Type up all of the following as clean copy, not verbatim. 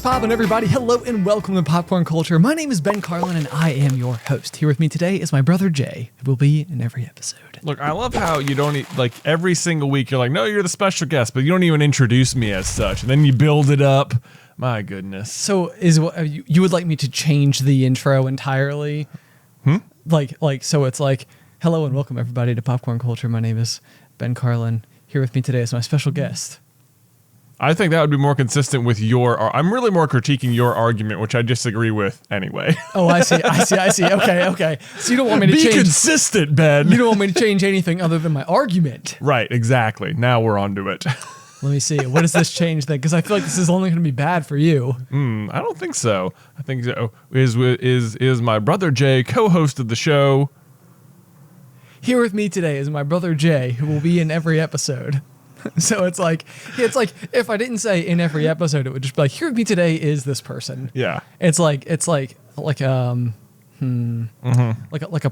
poppin', everybody? Hello and welcome to Popcorn Culture. My name is Ben Carlin and I am your host. Here with me today is my brother Jay, who will be in every episode. Look, I love how you don't like every single week you're like, no, you're the special guest, but you don't even introduce me as such, and then you build it up. My goodness. So you would like me to change the intro entirely? So it's like, hello and welcome everybody to Popcorn Culture. My name is Ben Carlin. Here with me today is my special guest. I think that would be more consistent with I'm really more critiquing your argument, which I disagree with anyway. Oh, I see. Okay. So you don't want me to change. Be consistent, Ben. You don't want me to change anything other than my argument. Right, exactly. Now we're on to it. Let me see. What does this change then? Because I feel like this is only going to be bad for you. I don't think so. I think so. Is my brother Jay, co-host of the show. Here with me today is my brother Jay, who will be in every episode. So it's like if I didn't say in every episode, it would just be like, here with me today is this person. Yeah. It's like a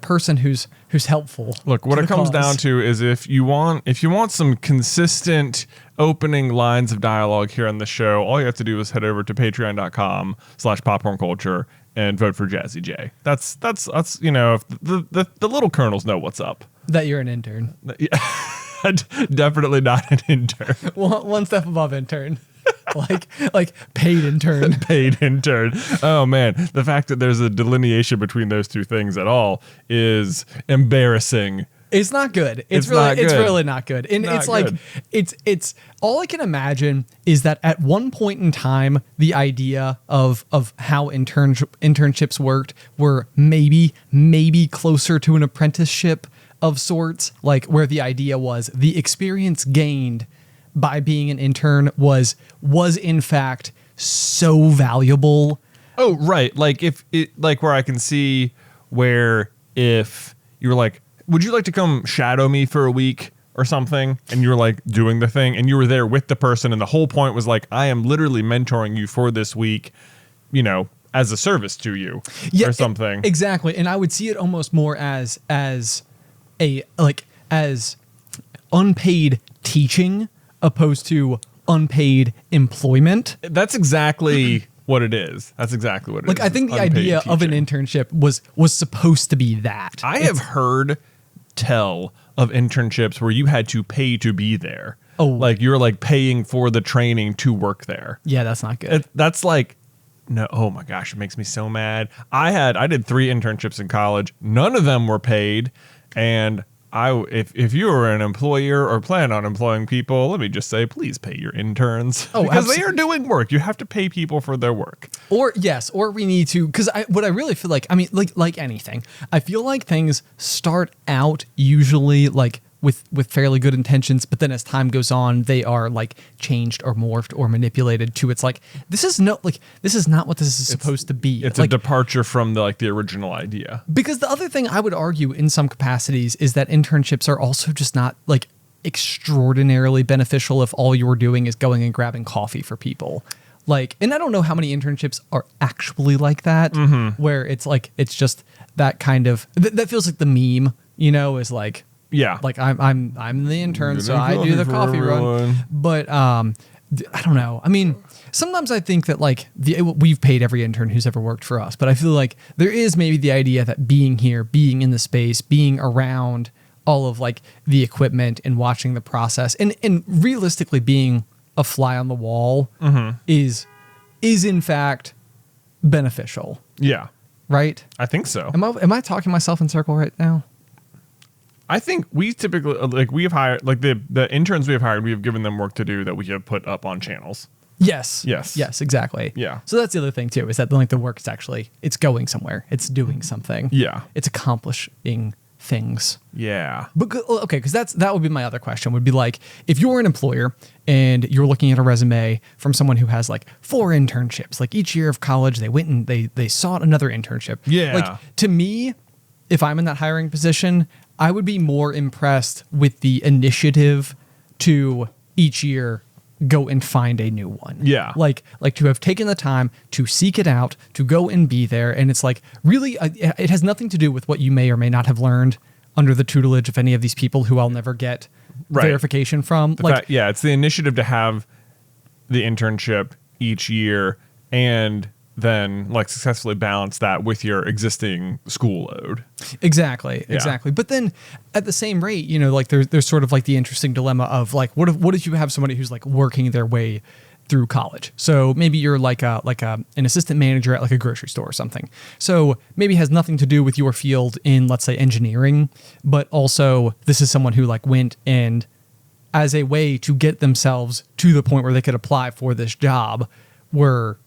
person who's helpful. Look, what it comes down to is if you want some consistent opening lines of dialogue here on the show, all you have to do is head over to patreon.com/popcornculture and vote for Jazzy J. That's if the little colonels know what's up. That you're an intern. Yeah. Definitely not an intern. One step above intern. like paid intern. Paid intern. Oh man, the fact that there's a delineation between those two things at all is embarrassing. It's not good. It's really not good. And not it's like good. it's all I can imagine is that at one point in time the idea of how internships worked were maybe closer to an apprenticeship of sorts, like where the idea was the experience gained by being an intern was in fact so valuable. Oh, right. Like where I can see where if you were like, would you like to come shadow me for a week or something? And you were like doing the thing and you were there with the person. And the whole point was like, I am literally mentoring you for this week, as a service to you or something. Exactly. And I would see it almost more as unpaid teaching opposed to unpaid employment. That's exactly what it is. That's exactly what it is. I think the idea of an internship was supposed to be that. I have heard tell of internships where you had to pay to be there. Oh, like you're like paying for the training to work there. Yeah, that's not good. That's like, no, oh my gosh, it makes me so mad. I did 3 internships in college. None of them were paid. And if you were an employer or plan on employing people, let me just say, please pay your interns. Oh, because they are doing work. You have to pay people for their work. Or we need to, because what I really feel like, I mean, like anything, I feel like things start out usually like with fairly good intentions, but then as time goes on, they are like changed or morphed or manipulated to it's like this is not what this is supposed to be. It's like a departure from the original idea. Because the other thing I would argue in some capacities is that internships are also just not like extraordinarily beneficial if all you're doing is going and grabbing coffee for people. And I don't know how many internships are actually like that, where it's like it's just that kind of that feels like the meme, is like. Yeah, like I'm the intern, so I do the coffee run. But I don't know. I mean, sometimes I think that we've paid every intern who's ever worked for us, but I feel like there is maybe the idea that being here, being in the space, being around all of the equipment and watching the process, and realistically being a fly on the wall is in fact beneficial. Yeah, right. I think so. Am I talking myself in circle right now? I think we typically we have hired the interns we have hired. We have given them work to do that we have put up on channels. Yes, exactly. Yeah. So that's the other thing too, is that the work is actually it's going somewhere. It's doing something. Yeah. It's accomplishing things. Yeah. But okay, because that would be my other question. Would be like if you're an employer and you're looking at a resume from someone who has 4 internships, each year of college they went and they sought another internship. Yeah. To me, if I'm in that hiring position, I would be more impressed with the initiative to each year go and find a new one. Yeah. Like to have taken the time to seek it out, to go and be there. And it's really, it has nothing to do with what you may or may not have learned under the tutelage of any of these people who I'll never get verification from. It's the initiative to have the internship each year and then like successfully balance that with your existing school load. Exactly. But then at the same rate, you know, like there's sort of like the interesting dilemma of like, what if you have somebody who's like working their way through college? So maybe you're like an assistant manager at like a grocery store or something. So maybe has nothing to do with your field in, let's say, engineering, but also this is someone who like went and as a way to get themselves to the point where they could apply for this job, were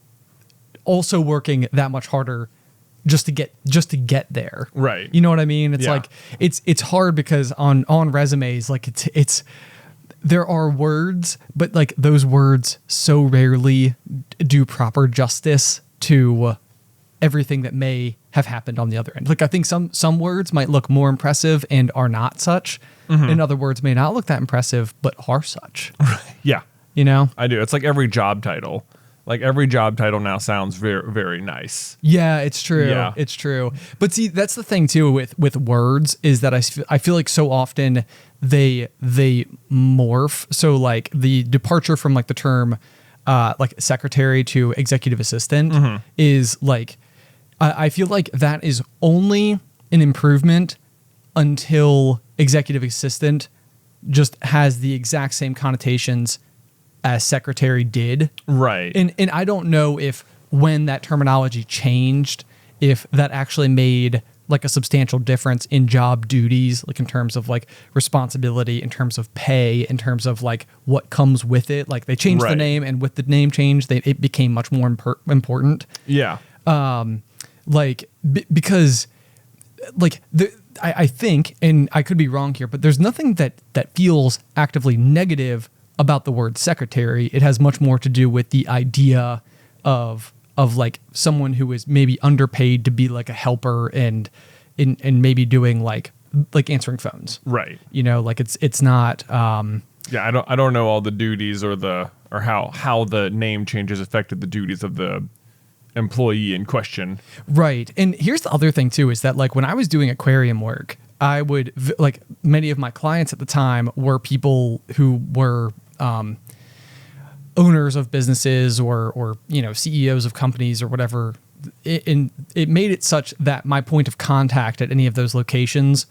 also working that much harder just to get there. Right. You know what I mean? It's like it's hard because on resumes, like it's there are words, but like those words so rarely do proper justice to everything that may have happened on the other end. Like I think some words might look more impressive and are not such, and other words may not look that impressive but are such. Yeah. You know? I do. It's like every job title. Like every job title now sounds very, very nice. Yeah, it's true. Yeah. It's true. But see, that's the thing too with words is that I feel like so often they morph. So like the departure from like the term like secretary to executive assistant is like, I feel like that is only an improvement until executive assistant just has the exact same connotations as secretary did. Right. And I don't know if when that terminology changed, if that actually made like a substantial difference in job duties, like in terms of like responsibility, in terms of pay, in terms of like what comes with it. Like they changed the name, and with the name change, it became much more important. Yeah. Because like I think, and I could be wrong here, but there's nothing that feels actively negative about the word secretary. It has much more to do with the idea of like someone who is maybe underpaid to be like a helper and maybe doing like answering phones. Right. You know, like it's not. Yeah, I don't know all the duties or how the name changes affected the duties of the employee in question. Right. And here's the other thing too, is that like when I was doing aquarium work, I would like many of my clients at the time were people who were owners of businesses or you know, CEOs of companies or whatever. It made it such that my point of contact at any of those locations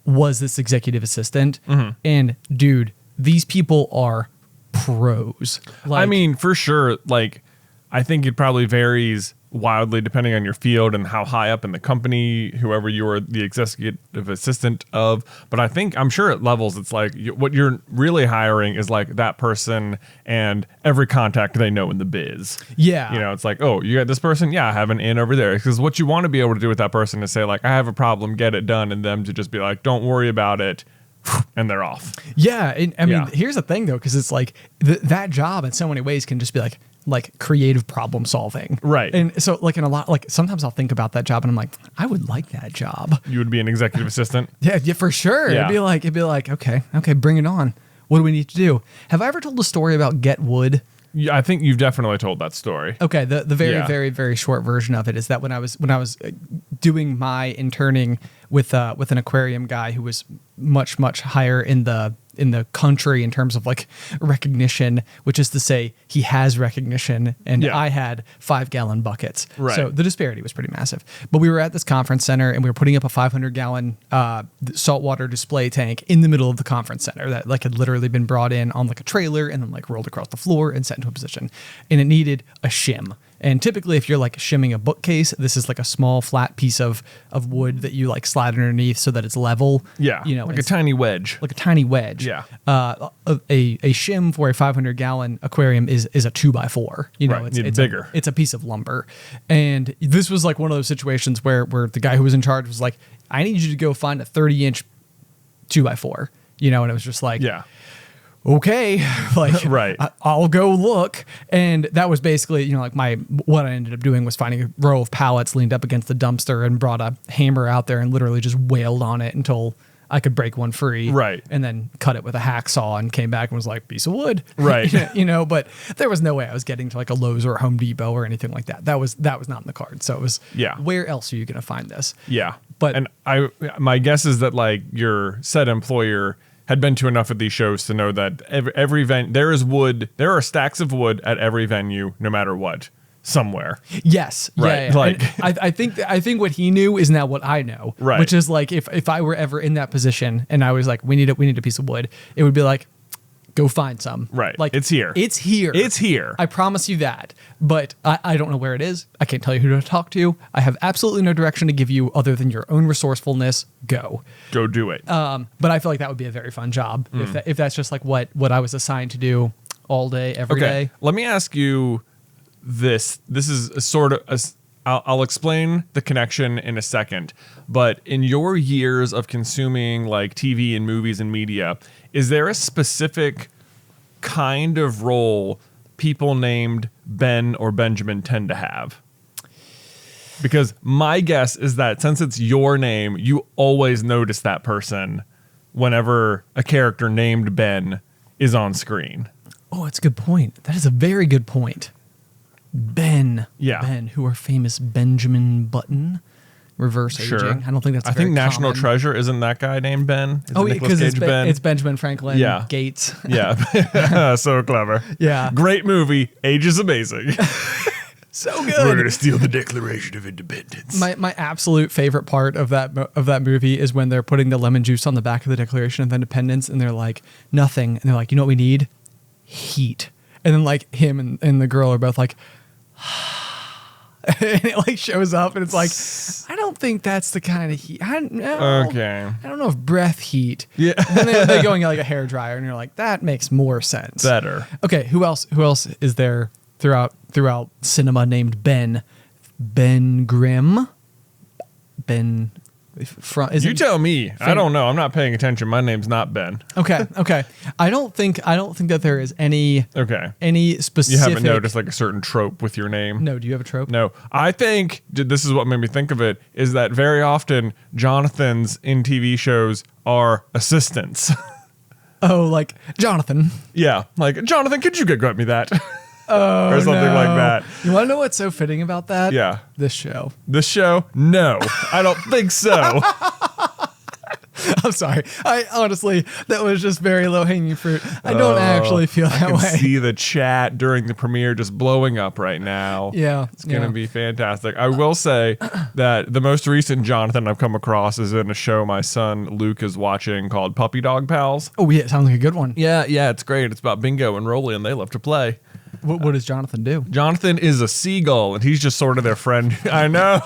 was this executive assistant. And dude, these people are pros. Like, I mean, for sure, like I think it probably varies wildly depending on your field and how high up in the company, whoever you're the executive assistant of. But I'm sure at levels, it's like what you're really hiring is like that person and every contact they know in the biz. Yeah. You know, it's like, oh, you got this person? Yeah, I have an in over there. Because what you want to be able to do with that person is say like, I have a problem, get it done. And them to just be like, don't worry about it. And they're off. Yeah. And I mean, here's the thing though, because it's like that job in so many ways can just be like creative problem solving. Right. And so like in a lot, like sometimes I'll think about that job and I'm like, I would like that job. You would be an executive assistant? Yeah, for sure. Yeah. It'd be like, okay, bring it on. What do we need to do? Have I ever told the story about Get Wood? Yeah, I think you've definitely told that story. Okay. The very, very, very short version of it is that when I was doing my interning with an aquarium guy who was much, much higher in the country in terms of like recognition, which is to say he has recognition and I had 5-gallon buckets. Right. So the disparity was pretty massive. But we were at this conference center and we were putting up a 500-gallon saltwater display tank in the middle of the conference center that like had literally been brought in on like a trailer and then like rolled across the floor and set into a position. And it needed a shim. And typically if you're like shimming a bookcase, this is like a small flat piece of wood that you like slide underneath so that it's level. Yeah. You know, like a tiny wedge. Like a tiny wedge. Yeah. A shim for a 500-gallon aquarium is a 2x4. You know, right. it's bigger. It's a piece of lumber. And this was like one of those situations where the guy who was in charge was like, I need you to go find a 30-inch 2x4. You know, and it was just like, yeah. Okay, like right. I'll go look. And that was basically, you know, like what I ended up doing was finding a row of pallets, leaned up against the dumpster and brought a hammer out there and literally just wailed on it until I could break one free. Right. And then cut it with a hacksaw and came back and was like, piece of wood. Right. You know, but there was no way I was getting to like a Lowe's or a Home Depot or anything like that. That was not in the card. So it was, where else are you going to find this? Yeah. But and my guess is that like your said employer had been to enough of these shows to know that every venue, there are stacks of wood at every venue, no matter what. somewhere. Yes. Right. Yeah. Like I think what he knew is now what I know. Right. Which is like if I were ever in that position and I was like, we need a piece of wood, it would be like, go find some. Right. Like it's here. It's here. It's here. I promise you that. But I don't know where it is. I can't tell you who to talk to. I have absolutely no direction to give you other than your own resourcefulness. Go do it. But I feel like that would be a very fun job if that's just like what I was assigned to do all day, every day. Let me ask you this. This is a sort of I'll explain the connection in a second. But in your years of consuming like TV and movies and media, is there a specific kind of role people named Ben or Benjamin tend to have? Because my guess is that since it's your name, you always notice that person whenever a character named Ben is on screen. Oh, that's a good point. That is a very good point. Ben. Yeah. Ben, who are famous Benjamin Button. Reverse aging. I don't think that's I think National common. Treasure, isn't that guy named Ben? Oh, because it's Benjamin Franklin Gates. Yeah. So clever. Yeah. Great movie. Age is amazing. So good. We're going to steal the Declaration of Independence. My absolute favorite part of that movie is when they're putting the lemon juice on the back of the Declaration of Independence and they're like, nothing. And they're like, you know what we need? Heat. And then like him and the girl are both like, and it like shows up and it's like, I don't think that's the kind of heat. I don't know if breath heat. Yeah. And then they go and get like a hair dryer and you're like, that makes more sense. Better. Okay. Who else is there throughout cinema named Ben? Ben Grimm? Ben You tell me. I don't know. I'm not paying attention. My name's not Ben. Okay. I don't think that there is any specific. You haven't noticed like a certain trope with your name? No. Do you have a trope? No. I think this is what made me think of it is that very often Jonathans in TV shows are assistants. Oh, like Jonathan. Yeah. Like, Jonathan, could you go get me that? Or something like that. You want to know what's so fitting about that? Yeah. This show. This show? No, I don't think so. I'm sorry. I honestly, that was just very low hanging fruit. I don't actually feel that way. I can see the chat during the premiere just blowing up right now. Yeah. It's going to be fantastic. I will say that the most recent Jonathan I've come across is in a show my son Luke is watching called Puppy Dog Pals. Oh, yeah. It sounds like a good one. Yeah, it's great. It's about Bingo and Rolly and they love to play. What does Jonathan do? Jonathan is a seagull, and he's just sort of their friend. I know.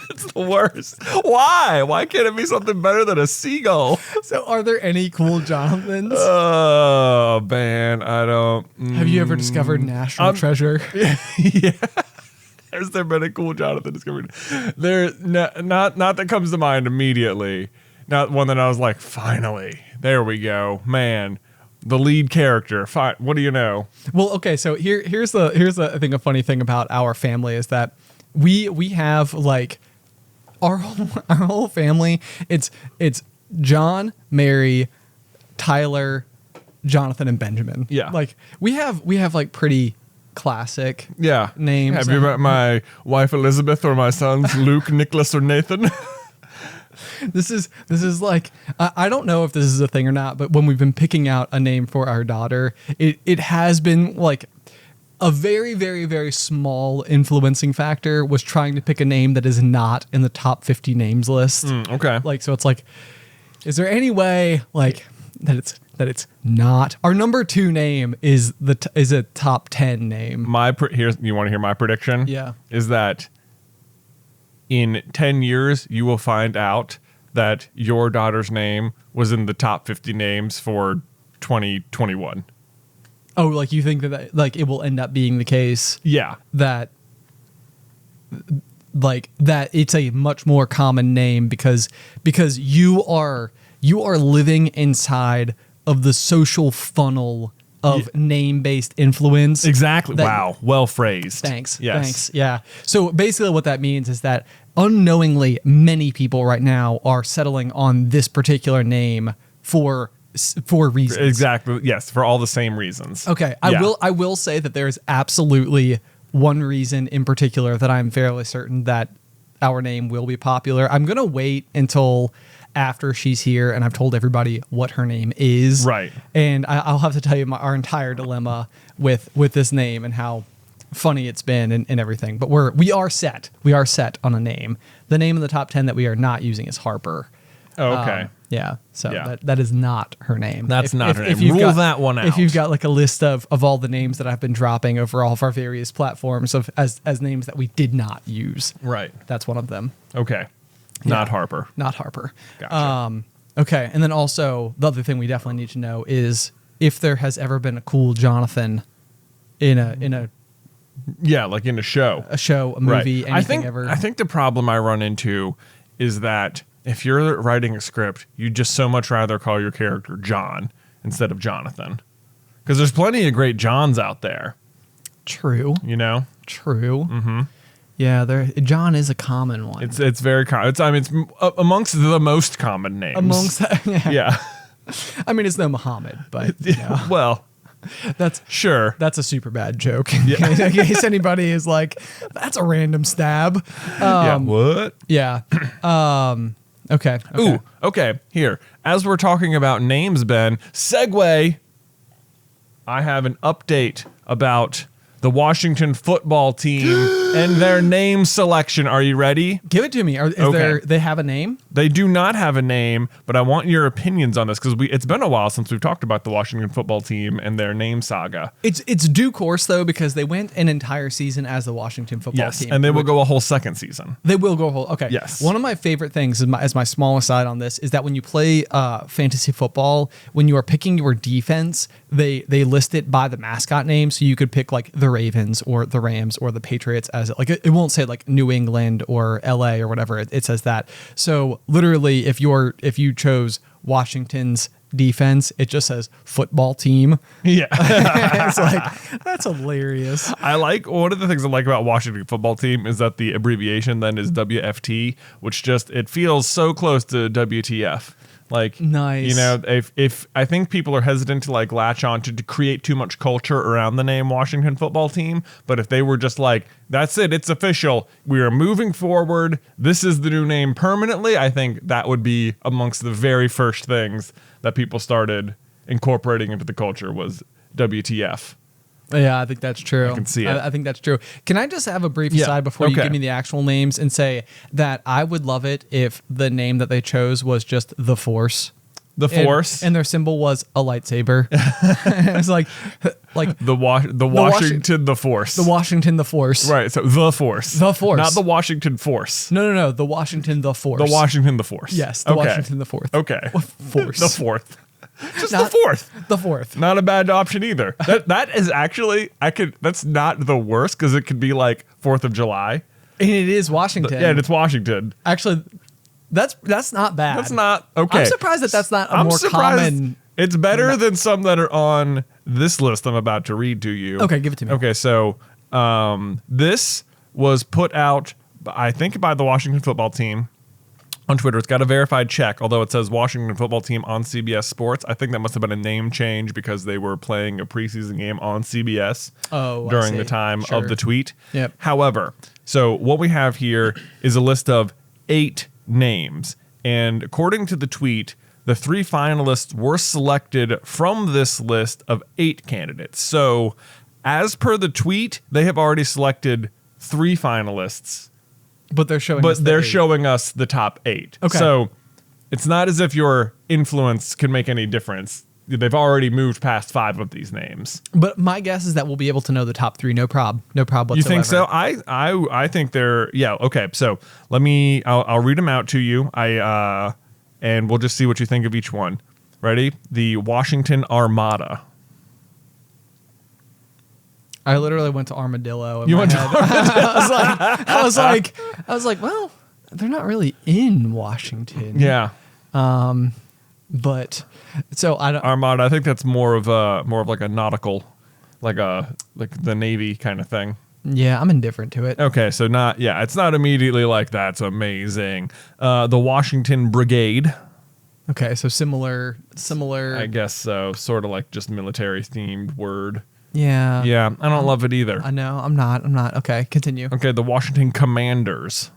It's the worst. Why? Why can't it be something better than a seagull? So are there any cool Jonathans? Oh, man. I don't. Have you ever discovered National Treasure? Yeah. Has there been a cool Jonathan discovered? There, not that comes to mind immediately. Not one that I was like, finally. There we go. Man. The lead character. Fine. What do you know? Well, okay. So here's I think a funny thing about our family is that we have like our whole family. It's John, Mary, Tyler, Jonathan, and Benjamin. Yeah. Like we have like pretty classic names. Have you met my wife Elizabeth or my sons Luke, Nicholas, or Nathan? This is like, I don't know if this is a thing or not, but when we've been picking out a name for our daughter, it has been like a very, very, very small influencing factor was trying to pick a name that is not in the top 50 names list. Okay. Like, so it's like, is there any way like that it's not? Our number 2 name is a top 10 name. Here's, you want to hear my prediction? Yeah. Is that in 10 years, you will find out that your daughter's name was in the top 50 names for 2021. Oh, like you think that like it will end up being the case? Yeah. That it's a much more common name because you are living inside of the social funnel of name-based influence. Exactly. Wow. Well phrased. Thanks. Yes. Thanks. Yeah. So basically what that means is that unknowingly many people right now are settling on this particular name for reasons. Exactly. Yes. For all the same reasons. Okay. I will say that there's absolutely one reason in particular that I'm fairly certain that our name will be popular. I'm going to wait until after she's here and I've told everybody what her name is. Right. And I'll have to tell you our entire dilemma with this name and how funny it's been and everything. But we are set. We are set on a name. The name of the top 10 that we are not using is Harper. Oh, okay. Yeah. So that is not her name. That's not her name. Rule that one out. If you've got like a list of all the names that I've been dropping over all of our various platforms as names that we did not use. Right. That's one of them. Okay. Not Harper. Not Harper. Gotcha. Okay. And then also the other thing we definitely need to know is if there has ever been a cool Jonathan in a yeah, like in a show, a movie, anything ever. I think the problem I run into is that if you're writing a script, you'd just so much rather call your character John instead of Jonathan. Because there's plenty of great Johns out there. True. You know? True. Mm-hmm. Yeah, John is a common one. It's very common. It's amongst the most common names. Yeah. I mean, it's no Muhammad, but well, that's a super bad joke. Yeah. In case anybody is like, that's a random stab. Yeah. What? Yeah. Okay. Ooh. Okay. Here, as we're talking about names, Ben, segue. I have an update about the Washington football team and their name selection. Are you ready? Give it to me. They have a name? They do not have a name, but I want your opinions on this because it's been a while since we've talked about the Washington football team and their name saga. It's due course though because they went an entire season as the Washington football team. Yes, and they will go a whole second season. They will go a whole. Okay. Yes. One of my favorite things, as my small aside on this, is that when you play fantasy football, when you are picking your defense, they list it by the mascot name, so you could pick like the Ravens or the Rams or the Patriots as like it won't say like New England or LA or whatever. It says that. So literally, if you chose Washington's defense, it just says football team. Yeah. It's like, that's hilarious. I like one of the things I like about Washington football team is that the abbreviation then is WFT, which just it feels so close to WTF. Like, nice. You know, if I think people are hesitant to like latch on to create too much culture around the name Washington football team. But if they were just like, that's it, it's official, we are moving forward, this is the new name permanently, I think that would be amongst the very first things that people started incorporating into the culture was WTF. Yeah, I think that's true. I can see it. I think that's true. Can I just have a brief aside before you give me the actual names and say that I would love it if the name that they chose was just the Force. The Force? And their symbol was a lightsaber. It's like the Washington the Force. The Washington the Force. Right, so the Force. The Force. Not the Washington Force. No, the Washington the Force. The Washington the Force. Yes, the Washington the Fourth. Okay. Force. The Fourth. Just the Fourth. The Fourth. Not a bad option either. That is actually that's not the worst because it could be like 4th of July. And it is Washington. Yeah, and it's Washington. Actually, that's not bad. That's not okay. I'm surprised that's not a more common. It's better than some that are on this list I'm about to read to you. Okay, give it to me. Okay, so this was put out, I think, by the Washington football team. On Twitter, it's got a verified check, although it says Washington football team on CBS Sports. I think that must have been a name change because they were playing a preseason game on CBS during the time of the tweet. Yep. However, so what we have here is a list of 8 names. And according to the tweet, the 3 finalists were selected from this list of 8 candidates. So as per the tweet, they have already selected 3 finalists. But they're showing us the top 8. Okay. So it's not as if your influence can make any difference. They've already moved past 5 of these names. But my guess is that we'll be able to know the top 3. No problem whatsoever. You think so? I think they're okay. So I'll read them out to you. And we'll just see what you think of each one. Ready? The Washington Armada. I literally went to Armadillo. You went to Armadillo? I was like, well, they're not really in Washington. Yeah. But so I don't. Armada. I think that's more of like a nautical, like the Navy kind of thing. Yeah, I'm indifferent to it. Okay, so it's not immediately like that's amazing. The Washington Brigade. Okay, so similar. I guess so. Sort of like just military themed word. Yeah. Yeah, I don't love it either. I know. I'm not. Okay, continue. Okay, the Washington Commanders.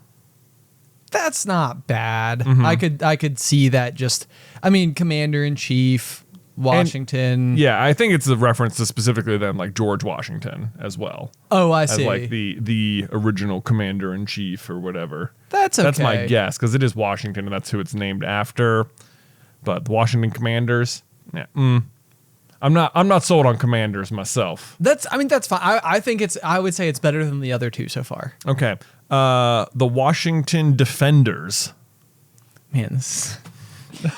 That's not bad. Mm-hmm. I could see that. Just, I mean, Commander in Chief. Washington. Yeah, I think it's a reference to specifically them, like George Washington as well. Oh, I see. As like the original commander in chief or whatever. That's okay. That's my guess because it is Washington and that's who it's named after. But the Washington Commanders, yeah, I'm not sold on Commanders myself. That's fine. I would say it's better than the other two so far. Okay, the Washington Defenders. Man,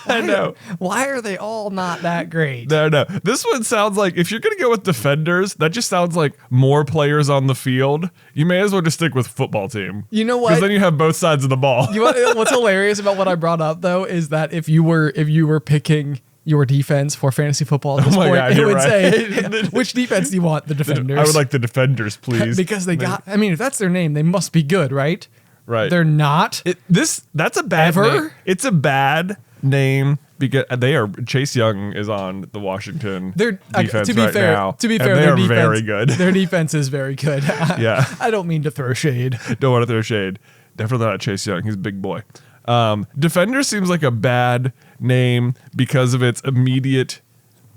I know. Why are they all not that great? No. This one sounds like if you're going to go with defenders, that just sounds like more players on the field. You may as well just stick with football team. You know what? Because then you have both sides of the ball. What's hilarious about what I brought up though is that if you were picking your defense for fantasy football at this point, God, it would right. say, which defense do you want? The defenders. I would like the defenders, please. Because if that's their name, they must be good, right? Right. They're not. That's a bad Ever? name. It's a bad name because Chase Young is on the Washington defense to be right fair, now. To be fair, and they their are defense, very good. Their defense is very good. Yeah. I don't mean to throw shade. Don't want to throw shade. Definitely not Chase Young. He's a big boy. Defender seems like a bad name because of its immediate,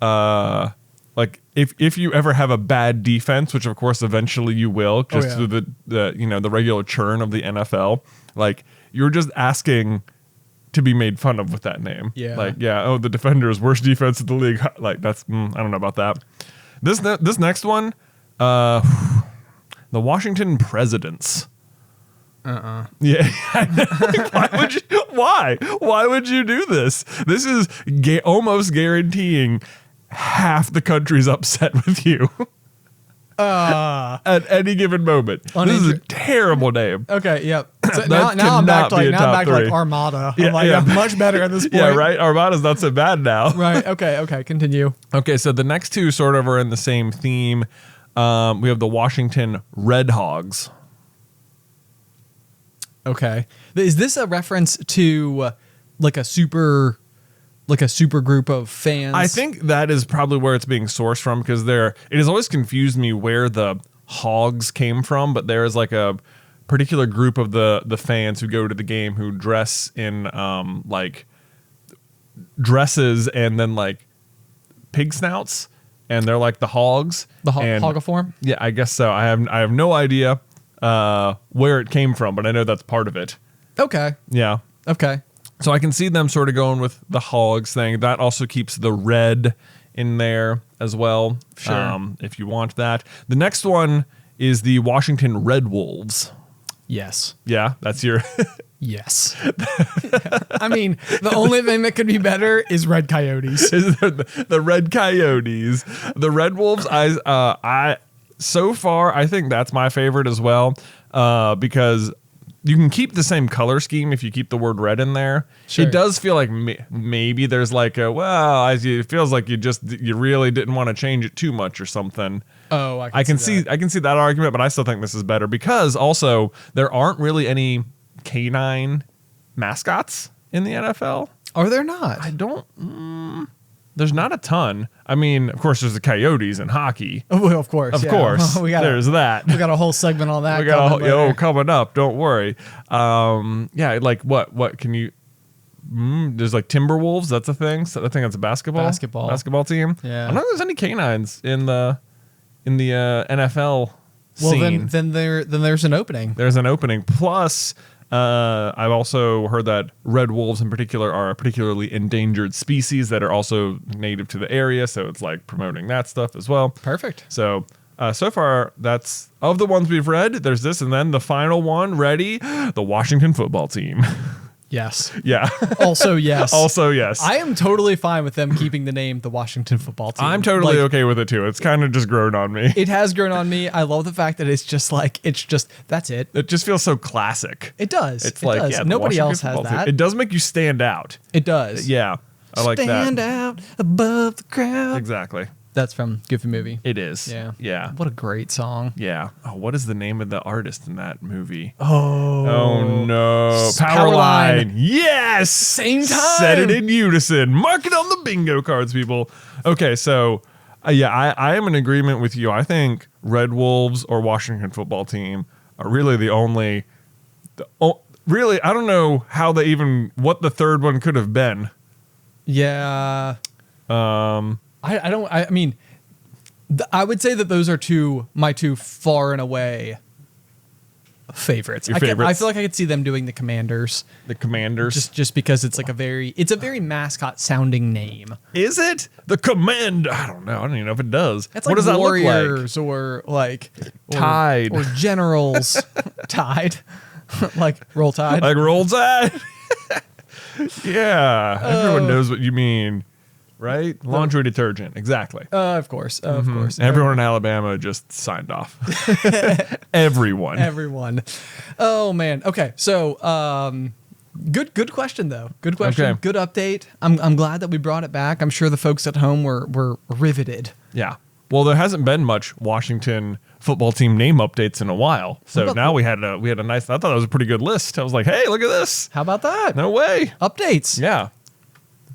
like if you ever have a bad defense, which of course eventually you will, just through the regular churn of the NFL, like you're just asking to be made fun of with that name. Yeah. Like, the Defenders, worst defense in the league. Like that's, I don't know about that. This next one, the Washington Presidents. Yeah. Why would you do this? This is almost guaranteeing half the country's upset with you. At any given moment. This is a terrible name. Okay, yep. So now I'm back to like Armada. I'm I'm much better at this point. Yeah, right? Armada's not so bad now. Right, okay, continue. Okay, so the next two sort of are in the same theme. We have the Washington Red Hogs. Okay. Is this a reference to like a super group of fans? I think that is probably where it's being sourced from because it has always confused me where the hogs came from, but there is like a particular group of the fans who go to the game who dress in like dresses and then like pig snouts, and they're like the hogs. The hogiform? Yeah, I guess so. I have no idea where it came from, but I know that's part of it. Okay. Yeah. Okay. So I can see them sort of going with the hogs thing. That also keeps the red in there as well. Sure. If you want that. The next one is the Washington Red Wolves. Yes. Yeah, that's your... Yes. I mean, the only thing that could be better is Red Coyotes. The Red Coyotes. The Red Wolves, so far, I think that's my favorite as well, because you can keep the same color scheme if you keep the word red in there. Sure. It does feel like maybe there's like it feels like you really didn't want to change it too much or something. Oh, I can see that argument, but I still think this is better because also there aren't really any canine mascots in the NFL. Are there not? I don't. There's not a ton. I mean, of course, there's the Coyotes in hockey. Oh, well, of course. Of course. There's that. We got a whole segment on that. Coming up. Don't worry. Like what can you... there's like Timberwolves. That's a thing. So I think that's a basketball team. Yeah. I don't know if there's any canines in the NFL scene. Well, then there's an opening. There's an opening. Plus... I've also heard that red wolves in particular are a particularly endangered species that are also native to the area, so it's like promoting that stuff as well. Perfect. So far, that's of the ones we've read, there's this, and then the final one, ready? The Washington football team. Yes. Yeah. Also, yes. Also, yes. I am totally fine with them keeping the name the Washington football team. I'm totally okay with it too. It's kind of just grown on me. It has grown on me. I love the fact that it's just that's it. It just feels so classic. It does. It's like, does. yeah, Nobody else has that. Team. It does make you stand out. It does. Yeah. I like that. Stand out above the crowd. Exactly. That's from Goofy Movie. It is. Yeah. Yeah. What a great song. Yeah. Oh, what is the name of the artist in that movie? Oh no. Powerline. Yes. Same time. Said it in unison. Mark it on the bingo cards, people. Okay, so I am in agreement with you. I think Red Wolves or Washington football team are really the only. Really, I don't know how what the third one could have been. Yeah. I mean, I would say that those are my two far and away favorites. Your favorites? I feel like I could see them doing the Commanders. The Commanders? Just because it's like a very mascot sounding name. Is it? The Command? I don't know. I don't even know if it does. It's like what does Warriors that look or like Tide. or Generals. Tide. Like Roll Tide. Like Roll Tide? Yeah. Everyone knows what you mean. Right? Laundry detergent. Exactly. Of course. Of course. Everyone in Alabama just signed off. Everyone. Oh man. Okay. So good question though. Good question. Okay. Good update. I'm glad that we brought it back. I'm sure the folks at home were riveted. Yeah. Well, there hasn't been much Washington football team name updates in a while. So now we had a nice, I thought that was a pretty good list. I was like, hey, look at this. How about that? No way. Updates. Yeah.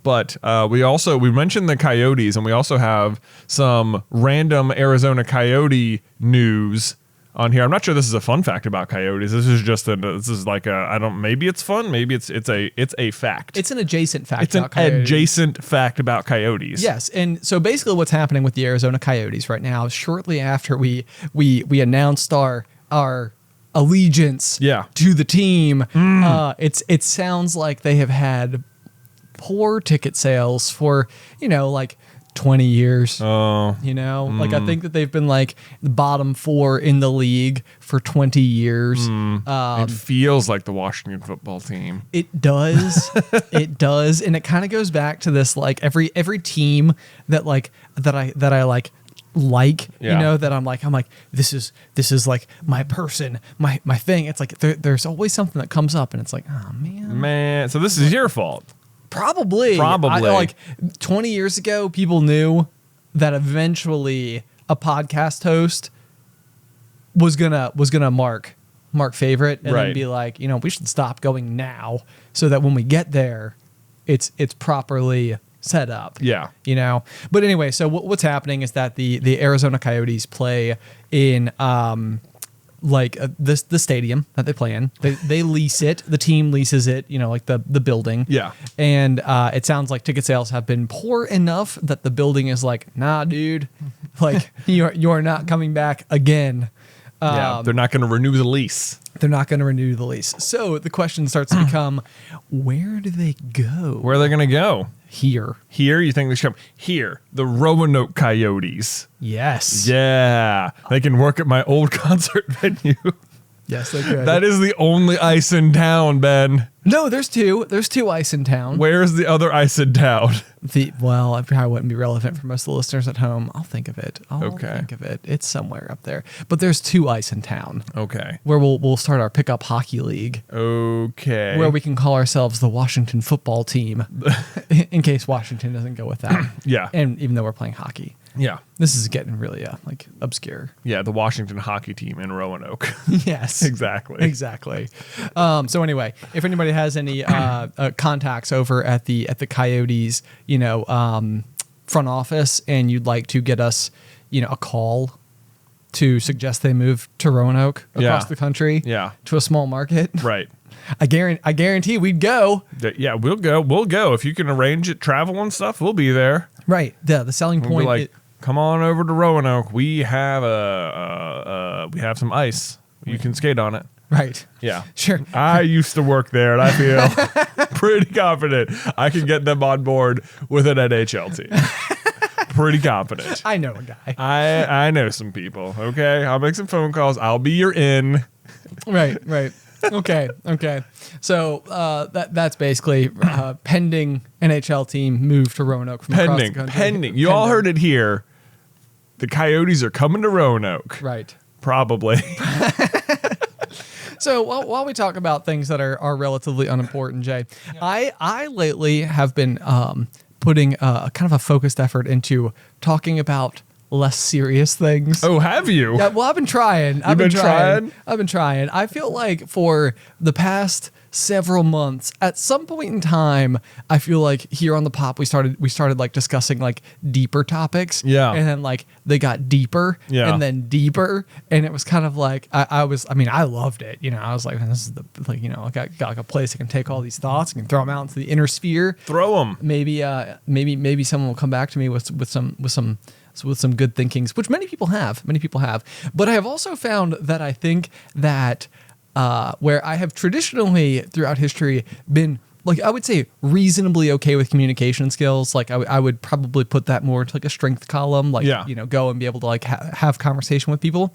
But we mentioned the Coyotes, and we also have some random Arizona Coyote news on here. I'm not sure this is a fun fact about Coyotes. This is like maybe it's fun, maybe it's a fact. It's an adjacent fact. It's an adjacent fact about Coyotes. Yes, and so basically, what's happening with the Arizona Coyotes right now? Shortly after we announced our allegiance to the team, it sounds like they have had poor ticket sales for, like 20 years. Oh. Like I think that they've been like the bottom 4 in the league for 20 years. It feels like the Washington football team. It does. It does. And it kind of goes back to this, like every team that I like, that I'm like, this is like my person, my thing. It's like there's always something that comes up and it's like, oh man. So this is your fault. Probably. Like 20 years ago, people knew that eventually a podcast host was gonna mark favorite and then be like, we should stop going now so that when we get there, it's properly set up. Yeah. But anyway, so what's happening is that the Arizona Coyotes play in the stadium that they play in. They lease it. The team leases it, like the building. Yeah. And it sounds like ticket sales have been poor enough that the building is like, nah, dude, like you're not coming back again. They're not going to renew the lease. So the question starts to become, where do they go? Where are they going to go? Here. You think they should come here? The Roanoke Coyotes. Yes. Yeah. They can work at my old concert venue. Yes, they could. That is the only ice in town, Ben. No, there's two. There's 2 ice in town. Where's the other ice in town? It probably wouldn't be relevant for most of the listeners at home. I'll think of it. It's somewhere up there. But there's 2 ice in town. Okay. Where we'll start our pickup hockey league. Okay. Where we can call ourselves the Washington football team, in case Washington doesn't go with that. Yeah. And even though we're playing hockey. Yeah. This is getting really obscure. Yeah, the Washington hockey team in Roanoke. Yes. Exactly. So anyway, if anybody has any contacts over at the Coyotes, front office, and you'd like to get us, a call to suggest they move to Roanoke across the country, to a small market, right? I guarantee we'd go. Yeah, we'll go. We'll go if you can arrange it, travel and stuff. We'll be there. Right. The selling point. We'll be like, come on over to Roanoke. We have we have some ice. You can skate on it. Right. Yeah. Sure. I used to work there, and I feel pretty confident I can get them on board with an NHL team. Pretty confident. I know a guy. I know some people. Okay, I'll make some phone calls. I'll be your in. Right. Okay. So that's basically pending NHL team move to Roanoke from across the country. Pending. You all heard it here. The Coyotes are coming to Roanoke. Right. Probably. So while we talk about things that are relatively unimportant, Jay, I lately have been putting kind of a focused effort into talking about less serious things. Oh, have you? Yeah, well, I've been trying. I've been trying. I feel like for the past several months, at some point in time, I feel like here on the Pop we started like discussing like deeper topics. Yeah. And then like they got deeper and then deeper. And it was kind of like I loved it. I was like, this is the like, I got like a place I can take all these thoughts, I can throw them out into the inner sphere. Throw them. Maybe someone will come back to me with some good thinkings, which many people have. But I have also found that I think that where I have traditionally throughout history been, like, I would say reasonably okay with communication skills. Like I would probably put that more into like a strength column, like, go and be able to like have conversation with people.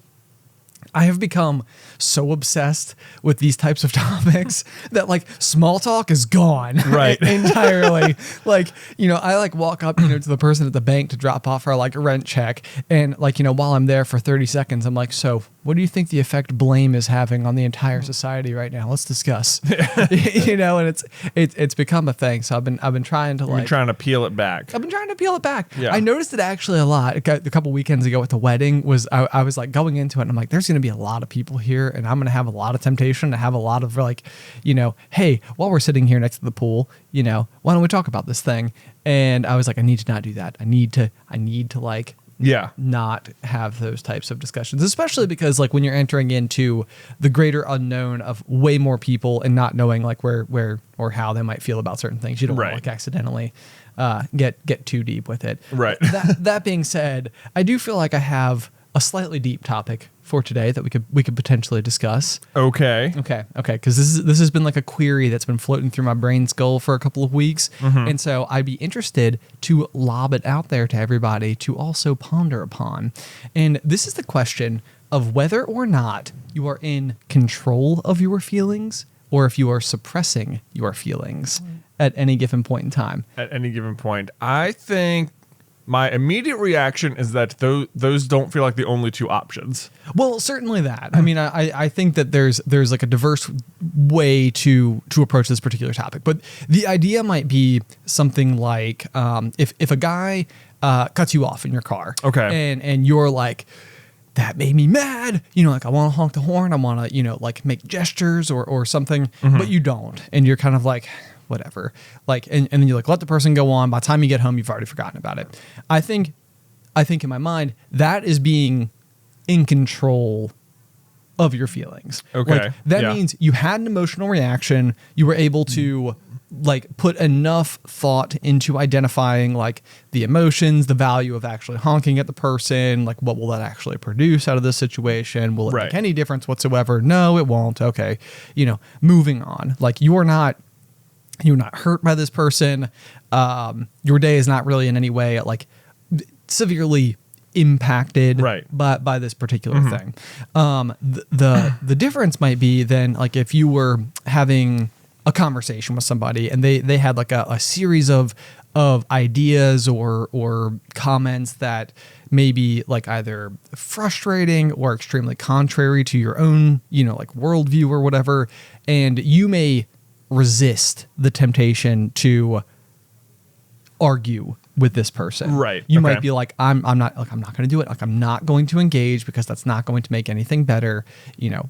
I have become so obsessed with these types of topics that like small talk is gone entirely. Like, I like walk up, to the person at the bank to drop off our like rent check. And like, while I'm there for 30 seconds, I'm like, so what do you think the effect blame is having on the entire society right now? Let's discuss, and it's become a thing. So I've been trying to like, trying to peel it back. I've been trying to peel it back. Yeah. I noticed it actually a lot. A couple weekends ago at the wedding was, I was like going into it and I'm like, there's going to be a lot of people here and I'm going to have a lot of temptation to have a lot of like, hey, while we're sitting here next to the pool, why don't we talk about this thing? And I was like, I need to not do that. I need to like, not have those types of discussions, especially because like when you're entering into the greater unknown of way more people and not knowing like where or how they might feel about certain things, you don't want to like accidentally get too deep with it. Right. That being said, I do feel like I have a slightly deep topic for today that we could potentially discuss. Okay. Because this has been like a query that's been floating through my brain skull for a couple of weeks, and so I'd be interested to lob it out there to everybody to also ponder upon. And this is the question of whether or not you are in control of your feelings or if you are suppressing your feelings at any given point in time. At any given point, I think my immediate reaction is that those don't feel like the only two options. Well, certainly that. I mean, I think that there's like a diverse way to approach this particular topic, but the idea might be something like if a guy cuts you off in your car, and you're like, that made me mad, like I want to honk the horn, I want to like make gestures or something, but you don't, and you're kind of like, whatever, like, and then you like let the person go on. By the time you get home, you've already forgotten about it. I think in my mind that is being in control of your feelings. Like, that means you had an emotional reaction. You were able to like put enough thought into identifying like the emotions, the value of actually honking at the person. Like, what will that actually produce out of this situation? Will it make any difference whatsoever? No, it won't. Okay. Moving on. Like, you're not hurt by this person. Your day is not really in any way like severely impacted by this particular thing. The difference might be then like if you were having a conversation with somebody and they had like a series of ideas or comments that may be like either frustrating or extremely contrary to your own, like worldview or whatever, and you may resist the temptation to argue with this person. Right. You might be like, I'm not going to do it. Like, I'm not going to engage because that's not going to make anything better.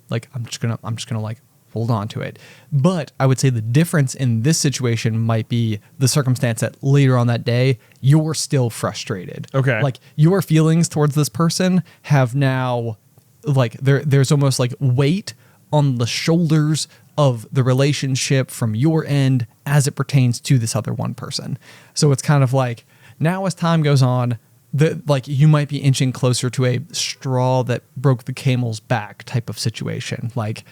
Like I'm just going to like hold on to it. But I would say the difference in this situation might be the circumstance that later on that day, you're still frustrated. Okay. Like, your feelings towards this person have now like there's almost like weight on the shoulders of the relationship from your end as it pertains to this other one person. So it's kind of like, now as time goes on, like you might be inching closer to a straw that broke the camel's back type of situation. Like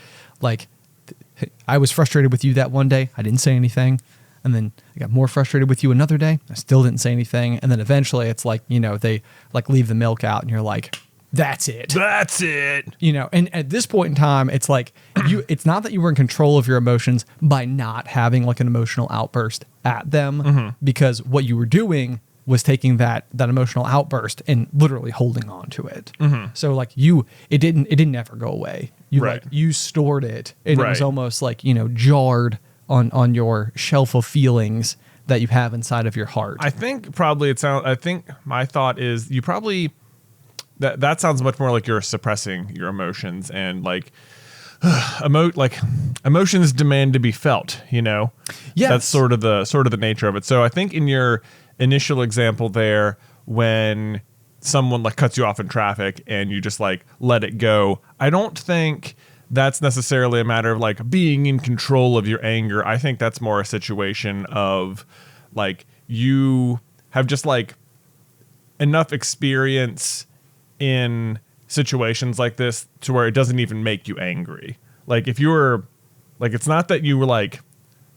I was frustrated with you that one day, I didn't say anything. And then I got more frustrated with you another day, I still didn't say anything. And then eventually it's like, they like leave the milk out and you're like, that's it. And at this point in time, it's like it's not that you were in control of your emotions by not having like an emotional outburst at them, because what you were doing was taking that emotional outburst and literally holding on to it. So like it didn't ever go away. You stored it, and it was almost like, jarred on your shelf of feelings that you have inside of your heart. I think probably I think my thought is you probably that sounds much more like you're suppressing your emotions and like emotions demand to be felt, you know? Yes. That's sort of the nature of it. So I think in your initial example there, when someone like cuts you off in traffic and you just like let it go, I don't think that's necessarily a matter of like being in control of your anger. I think that's more a situation of like you have just like enough experience in situations like this to where it doesn't even make you angry. Like if you were like, it's not that you were like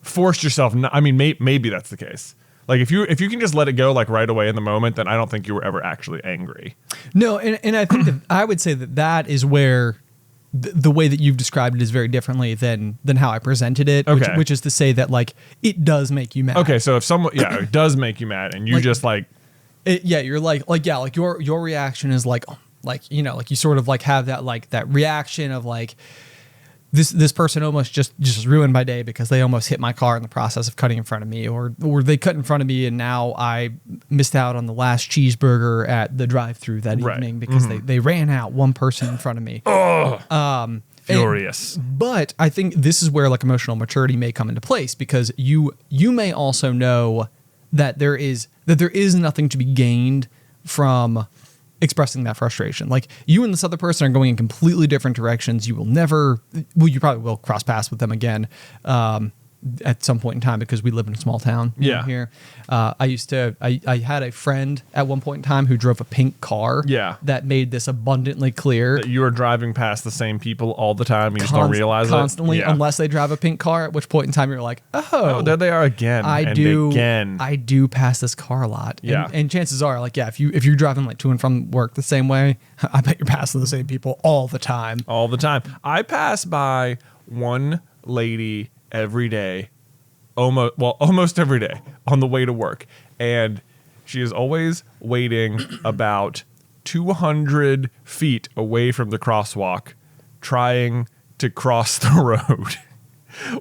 forced yourself. I mean, maybe that's the case. Like if you can just let it go like right away in the moment, then I don't think you were ever actually angry. No, and I think that I would say that is where the way that you've described it is very differently than how I presented it, Okay. which is to say that like it does make you mad. Okay, so if someone, it does make you mad, and you Like, just like, you're like your reaction is like you know, like you sort of like have that reaction of like this person almost just ruined my day because they almost hit my car in the process of cutting in front of me, or they cut in front of me and now I missed out on the last cheeseburger at the drive-thru that evening because they ran out one person in front of me. Furious. But I think this is where like emotional maturity may come into place, because you may also know that there is nothing to be gained from expressing that frustration. Like you and this other person are going in completely different directions. You will never, well, you probably will cross paths with them again at some point in time because we live in a small town here. I had a friend at one point in time who drove a pink car. Yeah. That made this abundantly clear. That you are driving past the same people all the time. You just don't realize constantly, it. Yeah. unless they drive a pink car, at which point in time you're like, oh, there they are again. I do pass this car a lot. Yeah. And chances are, like, if you're driving like to and from work the same way, I bet you're passing the same people all the time. All the time. I pass by one lady every day, almost every day on the way to work. And she is always waiting about 200 feet away from the crosswalk, trying to cross the road.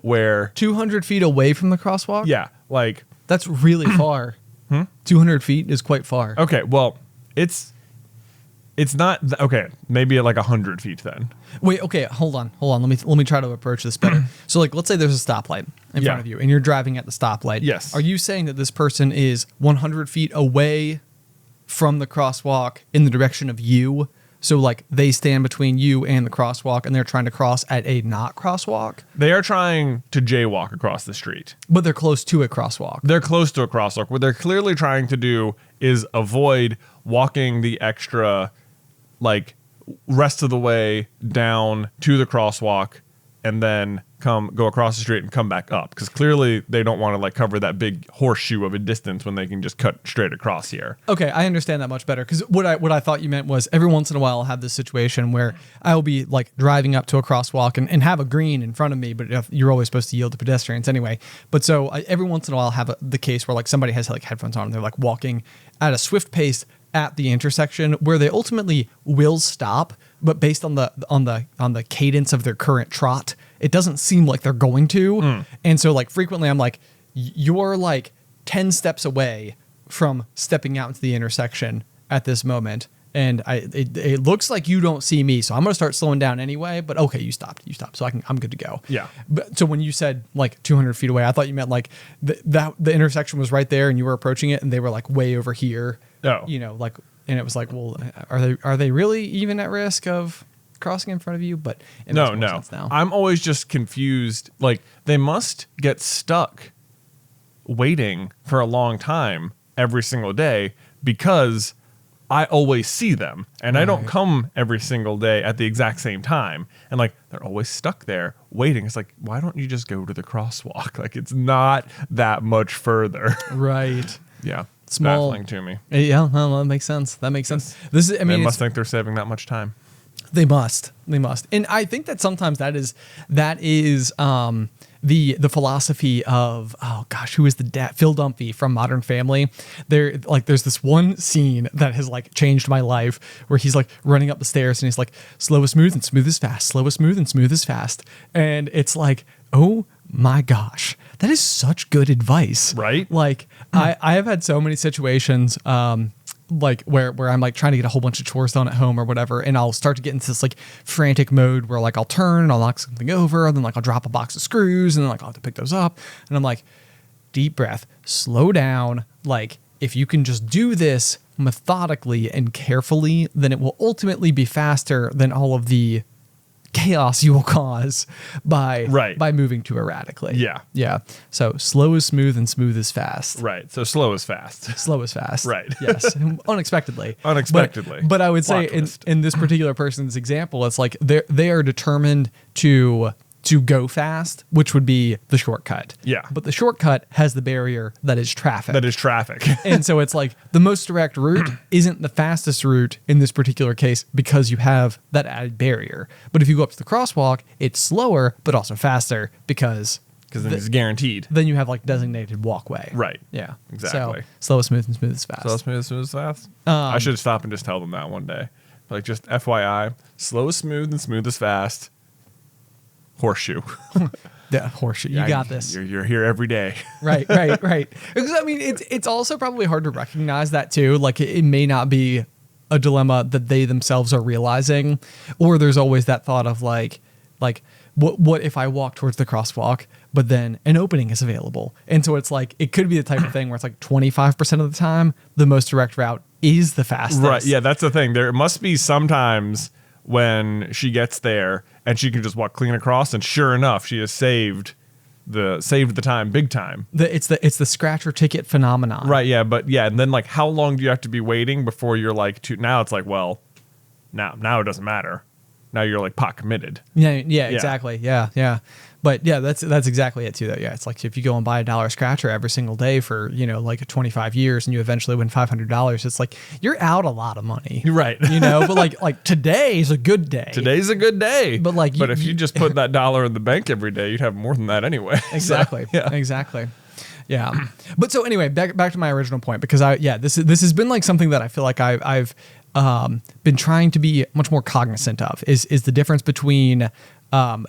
Where 200 feet away from the crosswalk? Yeah, like that's really far. 200 feet is quite far. Okay, well, it's not okay. Maybe at like 100 feet then. Wait, okay, hold on. Let me try to approach this better. So, like, let's say there's a stoplight in front of you, and you're driving at the stoplight. Yes. Are you saying that this person is 100 feet away from the crosswalk in the direction of you? So, like, they stand between you and the crosswalk, and they're trying to cross at a not crosswalk? They are trying to jaywalk across the street. But they're close to a crosswalk. They're close to a crosswalk. What they're clearly trying to do is avoid walking the extra, like, rest of the way down to the crosswalk and then go across the street and come back up, because clearly they don't want to like cover that big horseshoe of a distance when they can just cut straight across here. Okay, I understand that much better, because what I thought you meant was every once in a while I'll have this situation where I'll be like driving up to a crosswalk and have a green in front of me, but you're always supposed to yield to pedestrians anyway. But so every once in a while I'll have the case where like somebody has like headphones on and they're like walking at a swift pace at the intersection where they ultimately will stop, but based on the cadence of their current trot, it doesn't seem like they're going to. And so like frequently I'm like, you're like 10 steps away from stepping out into the intersection at this moment, and it looks like you don't see me, so I'm gonna start slowing down anyway. But okay, you stopped, so I'm good to go. Yeah. But so when you said like 200 feet away, I thought you meant like the intersection was right there and you were approaching it, and they were like way over here. Oh. You know, like, and it was like, well, are they really even at risk of crossing in front of you? But it makes more sense now. I'm always just confused. Like, they must get stuck waiting for a long time every single day, because I always see them, and I don't come every single day at the exact same time. And like, they're always stuck there waiting. It's like, why don't you just go to the crosswalk? Like, it's not that much further. Right. Yeah. Small. Baffling to me. Yeah, well, that makes sense. This is, I mean, they must think they're saving that much time. They must. And I think that sometimes that is the philosophy of, oh gosh, who is the dad? Phil Dunphy from Modern Family. There's this one scene that has like changed my life, where he's like running up the stairs and he's like, slow is smooth and smooth is fast, slow is smooth and smooth is fast. And it's like, oh my gosh, that is such good advice. Right? Like I have had so many situations like where I'm like trying to get a whole bunch of chores done at home or whatever, and I'll start to get into this like frantic mode where like I'll turn and I'll knock something over, and then like I'll drop a box of screws, and then like I'll have to pick those up, and I'm like, deep breath, slow down. Like if you can just do this methodically and carefully, then it will ultimately be faster than all of the chaos you will cause by moving too erratically. Yeah. So slow is smooth and smooth is fast. Right. So slow is fast. Slow is fast. Right. Yes. Unexpectedly. But I would say in this particular person's example, it's like they are determined to go fast, which would be the shortcut. Yeah. But the shortcut has the barrier that is traffic. And so it's like the most direct route isn't the fastest route in this particular case because you have that added barrier. But if you go up to the crosswalk, it's slower, but also faster because then it's guaranteed. Then you have like designated walkway. Right. Yeah. Exactly. So slow is smooth and smooth is fast. Slow is smooth is fast. I should stop and just tell them that one day. Like just FYI, slow is smooth and smooth is fast. Horseshoe. Yeah, horseshoe. You got this. You're here every day. Right. Because I mean, it's also probably hard to recognize that too. Like it may not be a dilemma that they themselves are realizing, or there's always that thought of like what if I walk towards the crosswalk, but then an opening is available, and so it's like it could be the type of thing where it's like 25% of the time the most direct route is the fastest. Right. Yeah, that's the thing. There must be sometimes when she gets there and she can just walk clean across, and sure enough, she has saved the time big time. It's the scratcher ticket phenomenon. Right, yeah, but yeah, and then like how long do you have to be waiting before you're like now it's like, well, now it doesn't matter. Now you're like pot committed. Yeah, exactly. Yeah. But yeah, that's exactly it too though. Yeah, it's like if you go and buy $1 scratcher every single day for, like 25 years and you eventually win $500, it's like you're out a lot of money. Right. But like today is a good day. Today's a good day. But like if you just put that dollar in the bank every day, you'd have more than that anyway. Exactly. So, yeah. Exactly. Yeah. But so anyway, back to my original point, because this has been like something that I feel like I've been trying to be much more cognizant of is the difference between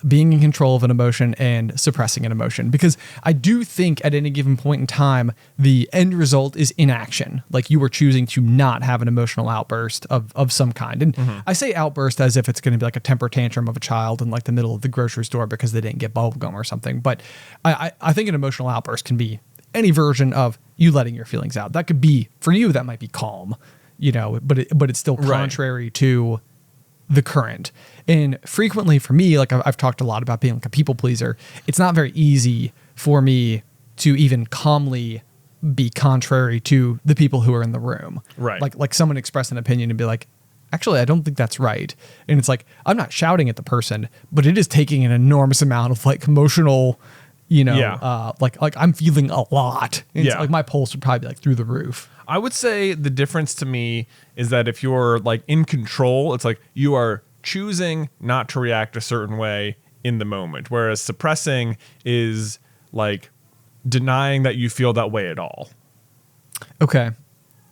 being in control of an emotion and suppressing an emotion, because I do think at any given point in time, the end result is inaction. Like you are choosing to not have an emotional outburst of some kind. And I say outburst as if it's going to be like a temper tantrum of a child in like the middle of the grocery store because they didn't get bubble gum or something. But I think an emotional outburst can be any version of you letting your feelings out. That could be, for you, that might be calm, but it's still contrary to the current. And frequently for me, like I've talked a lot about being like a people pleaser. It's not very easy for me to even calmly be contrary to the people who are in the room. Right. Like someone express an opinion and be like, actually, I don't think that's right. And it's like, I'm not shouting at the person, but it is taking an enormous amount of like emotional, like I'm feeling a lot. And it's like my pulse would probably be like through the roof. I would say the difference to me is that if you're like in control, it's like you are choosing not to react a certain way in the moment, whereas suppressing is like denying that you feel that way at all. Okay.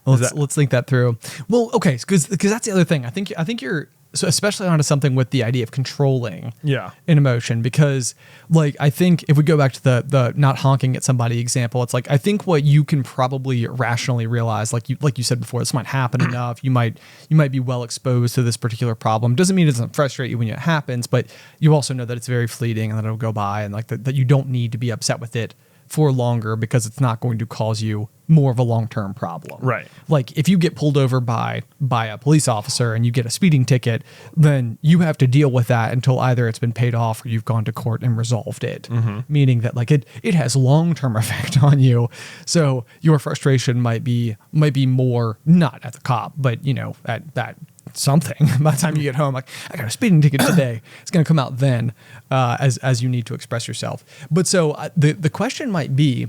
Let's think that through. Well, okay, because that's the other thing. I think you're so especially onto something with the idea of controlling an emotion, because like I think if we go back to the not honking at somebody example, it's like I think what you can probably rationally realize, like you said before, this might happen enough. You might be well exposed to this particular problem. Doesn't mean it doesn't frustrate you when it happens, but you also know that it's very fleeting and that it'll go by, and like that you don't need to be upset with it for longer because it's not going to cause you more of a long-term problem. Right. Like if you get pulled over by a police officer and you get a speeding ticket, then you have to deal with that until either it's been paid off or you've gone to court and resolved it. Meaning that like it has long-term effect on you. So your frustration might be more not at the cop, but at that something. By the time you get home, like I got a speeding ticket today. It's going to come out then as you need to express yourself. But so the question might be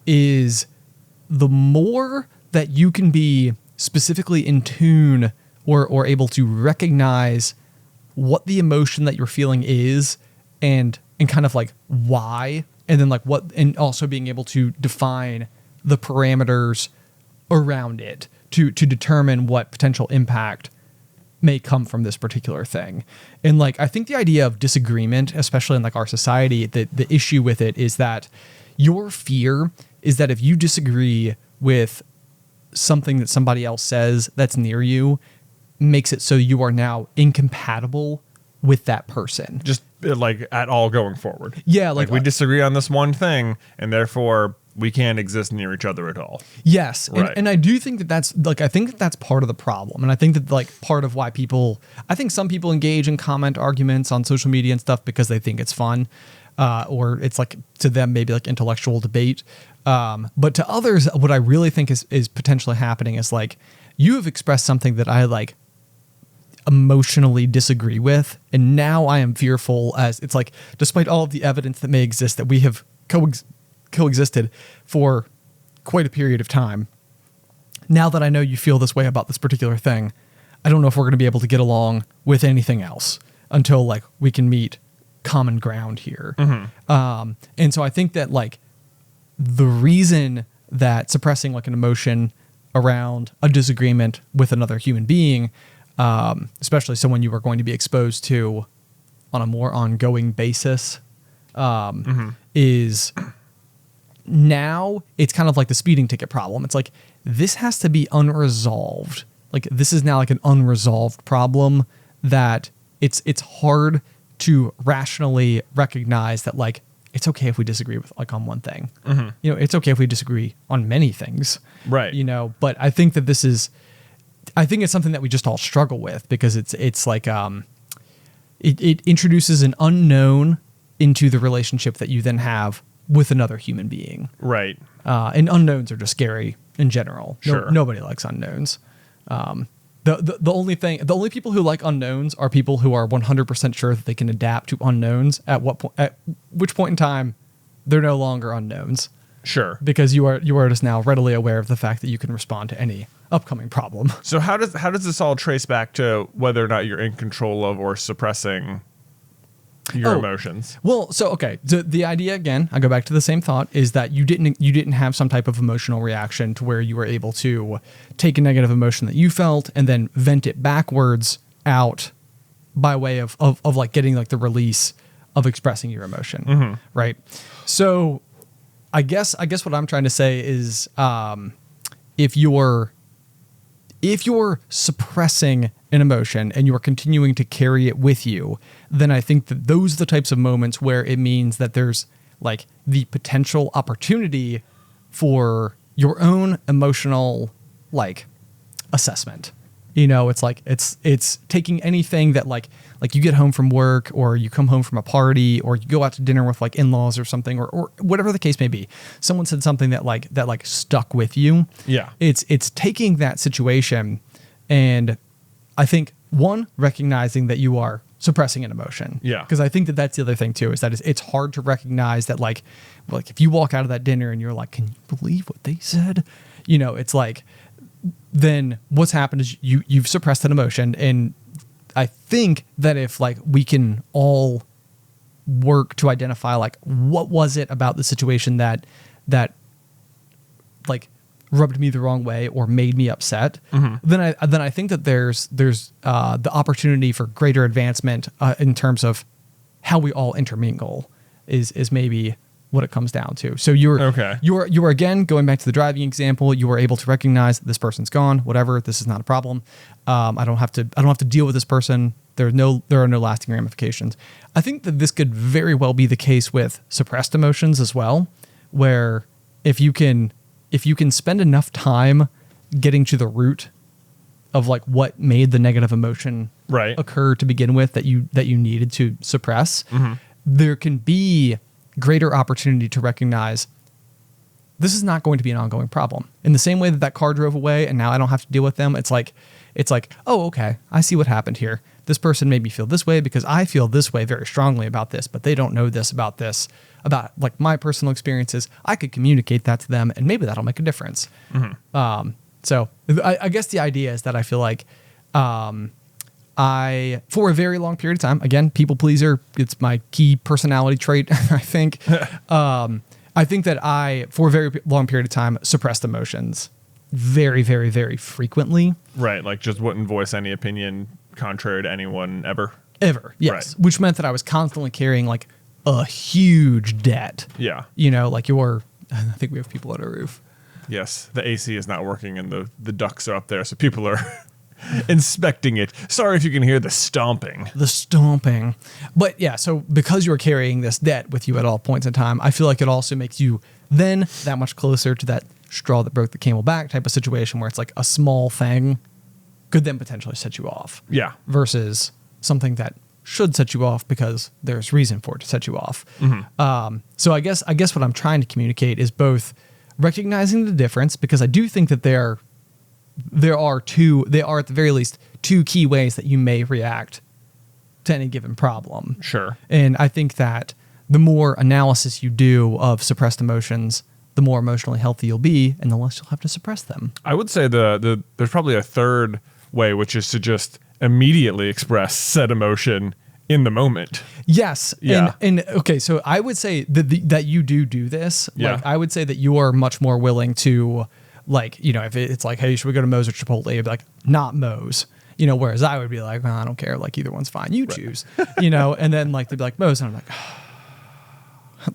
is the more that you can be specifically in tune or able to recognize what the emotion that you're feeling is and kind of like why, and then like what, and also being able to define the parameters around it to determine what potential impact may come from this particular thing. And like, I think the idea of disagreement, especially in like our society, the issue with it is that your fear is that if you disagree with something that somebody else says that's near you, makes it so you are now incompatible with that person. Just like at all going forward. Yeah. Like we disagree on this one thing and therefore we can't exist near each other at all. Yes. Right. And I do think that that's like, I think that that's part of the problem. And I think that like part of why I think some people engage in comment arguments on social media and stuff because they think it's fun. Or it's like to them, maybe like intellectual debate. But to others, what I really think is potentially happening is like, you have expressed something that I like emotionally disagree with. And now I am fearful as it's like, despite all of the evidence that may exist that we have coexisted for quite a period of time. Now that I know you feel this way about this particular thing, I don't know if we're going to be able to get along with anything else until like we can meet common ground here. Mm-hmm. And so I think that like the reason that suppressing like an emotion around a disagreement with another human being, especially someone you are going to be exposed to on a more ongoing basis, is now it's kind of like the speeding ticket problem. It's like, this has to be unresolved. Like this is now like an unresolved problem that it's hard to rationally recognize that like, it's okay if we disagree with like on one thing, you know, it's okay if we disagree on many things, right? You know, but I think that I think it's something that we just all struggle with because it's like, it introduces an unknown into the relationship that you then have with another human being. Right. And unknowns are just scary in general. Sure. Nobody likes unknowns. The only people who like unknowns are people who are 100% sure that they can adapt to unknowns at which point in time they're no longer unknowns. Sure. Because you are just now readily aware of the fact that you can respond to any upcoming problem. So how does this all trace back to whether or not you're in control of or suppressing your emotions? Well, so okay, the idea again, I go back to the same thought, is that you didn't have some type of emotional reaction to where you were able to take a negative emotion that you felt and then vent it backwards out by way of like getting like the release of expressing your emotion, right? So I guess what I'm trying to say is if you're suppressing an emotion and you're continuing to carry it with you, then I think that those are the types of moments where it means that there's like the potential opportunity for your own emotional like assessment. You know, it's like it's taking anything that like you get home from work or you come home from a party or you go out to dinner with like in-laws or something or whatever the case may be. Someone said something that stuck with you. Yeah. It's taking that situation and I think one, recognizing that you are suppressing an emotion. Yeah. Because I think that that's the other thing too, is that it's hard to recognize that like if you walk out of that dinner and you're like, can you believe what they said? You know, it's like, then what's happened is you've suppressed an emotion. And I think that if like we can all work to identify like what was it about the situation that like rubbed me the wrong way or made me upset, then I think that there's the opportunity for greater advancement in terms of how we all intermingle is maybe what it comes down to. So you were again going back to the driving example. You were able to recognize that this person's gone. Whatever, this is not a problem. I don't have to deal with this person. There are no lasting ramifications. I think that this could very well be the case with suppressed emotions as well, where if you can spend enough time getting to the root of like what made the negative emotion occur to begin with that you needed to suppress, there can be greater opportunity to recognize this is not going to be an ongoing problem. In the same way that car drove away and now I don't have to deal with them, it's like, oh, okay, I see what happened here. This person made me feel this way because I feel this way very strongly about this, but they don't know this, about like my personal experiences. I could communicate that to them and maybe that'll make a difference. So I guess the idea is that I feel like I, for a very long period of time, again, people pleaser, it's my key personality trait, I think. I think that I, for a very long period of time, suppressed emotions very, very, very frequently. Right, like just wouldn't voice any opinion contrary to anyone ever. Ever, yes. Right. Which meant that I was constantly carrying like a huge debt. Yeah. You know, like I think we have people on our roof. Yes, the AC is not working and the ducks are up there, so people are inspecting it. Sorry if you can hear the stomping. The stomping. But yeah, so because you're carrying this debt with you at all points in time, I feel like it also makes you then that much closer to that straw that broke the camel back type of situation where it's like a small thing could then potentially set you off. Yeah. Versus something that should set you off because there's reason for it to set you off. Mm-hmm. So I guess what I'm trying to communicate is both recognizing the difference, because I do think that there are at the very least two key ways that you may react to any given problem. Sure. And I think that the more analysis you do of suppressed emotions, the more emotionally healthy you'll be, and the less you'll have to suppress them. I would say there's probably a third way, which is to just immediately express said emotion in the moment. Yes. Yeah. And okay, so I would say that you do this. Yeah. Like, I would say that you are much more willing to, like, you know, if it's like, hey, should we go to Moe's or Chipotle? You'd be like, not Moe's. You know, whereas I would be like, well, I don't care. Like, either one's fine. You choose. You know, and then like they'd be like, Moe's. And I'm like,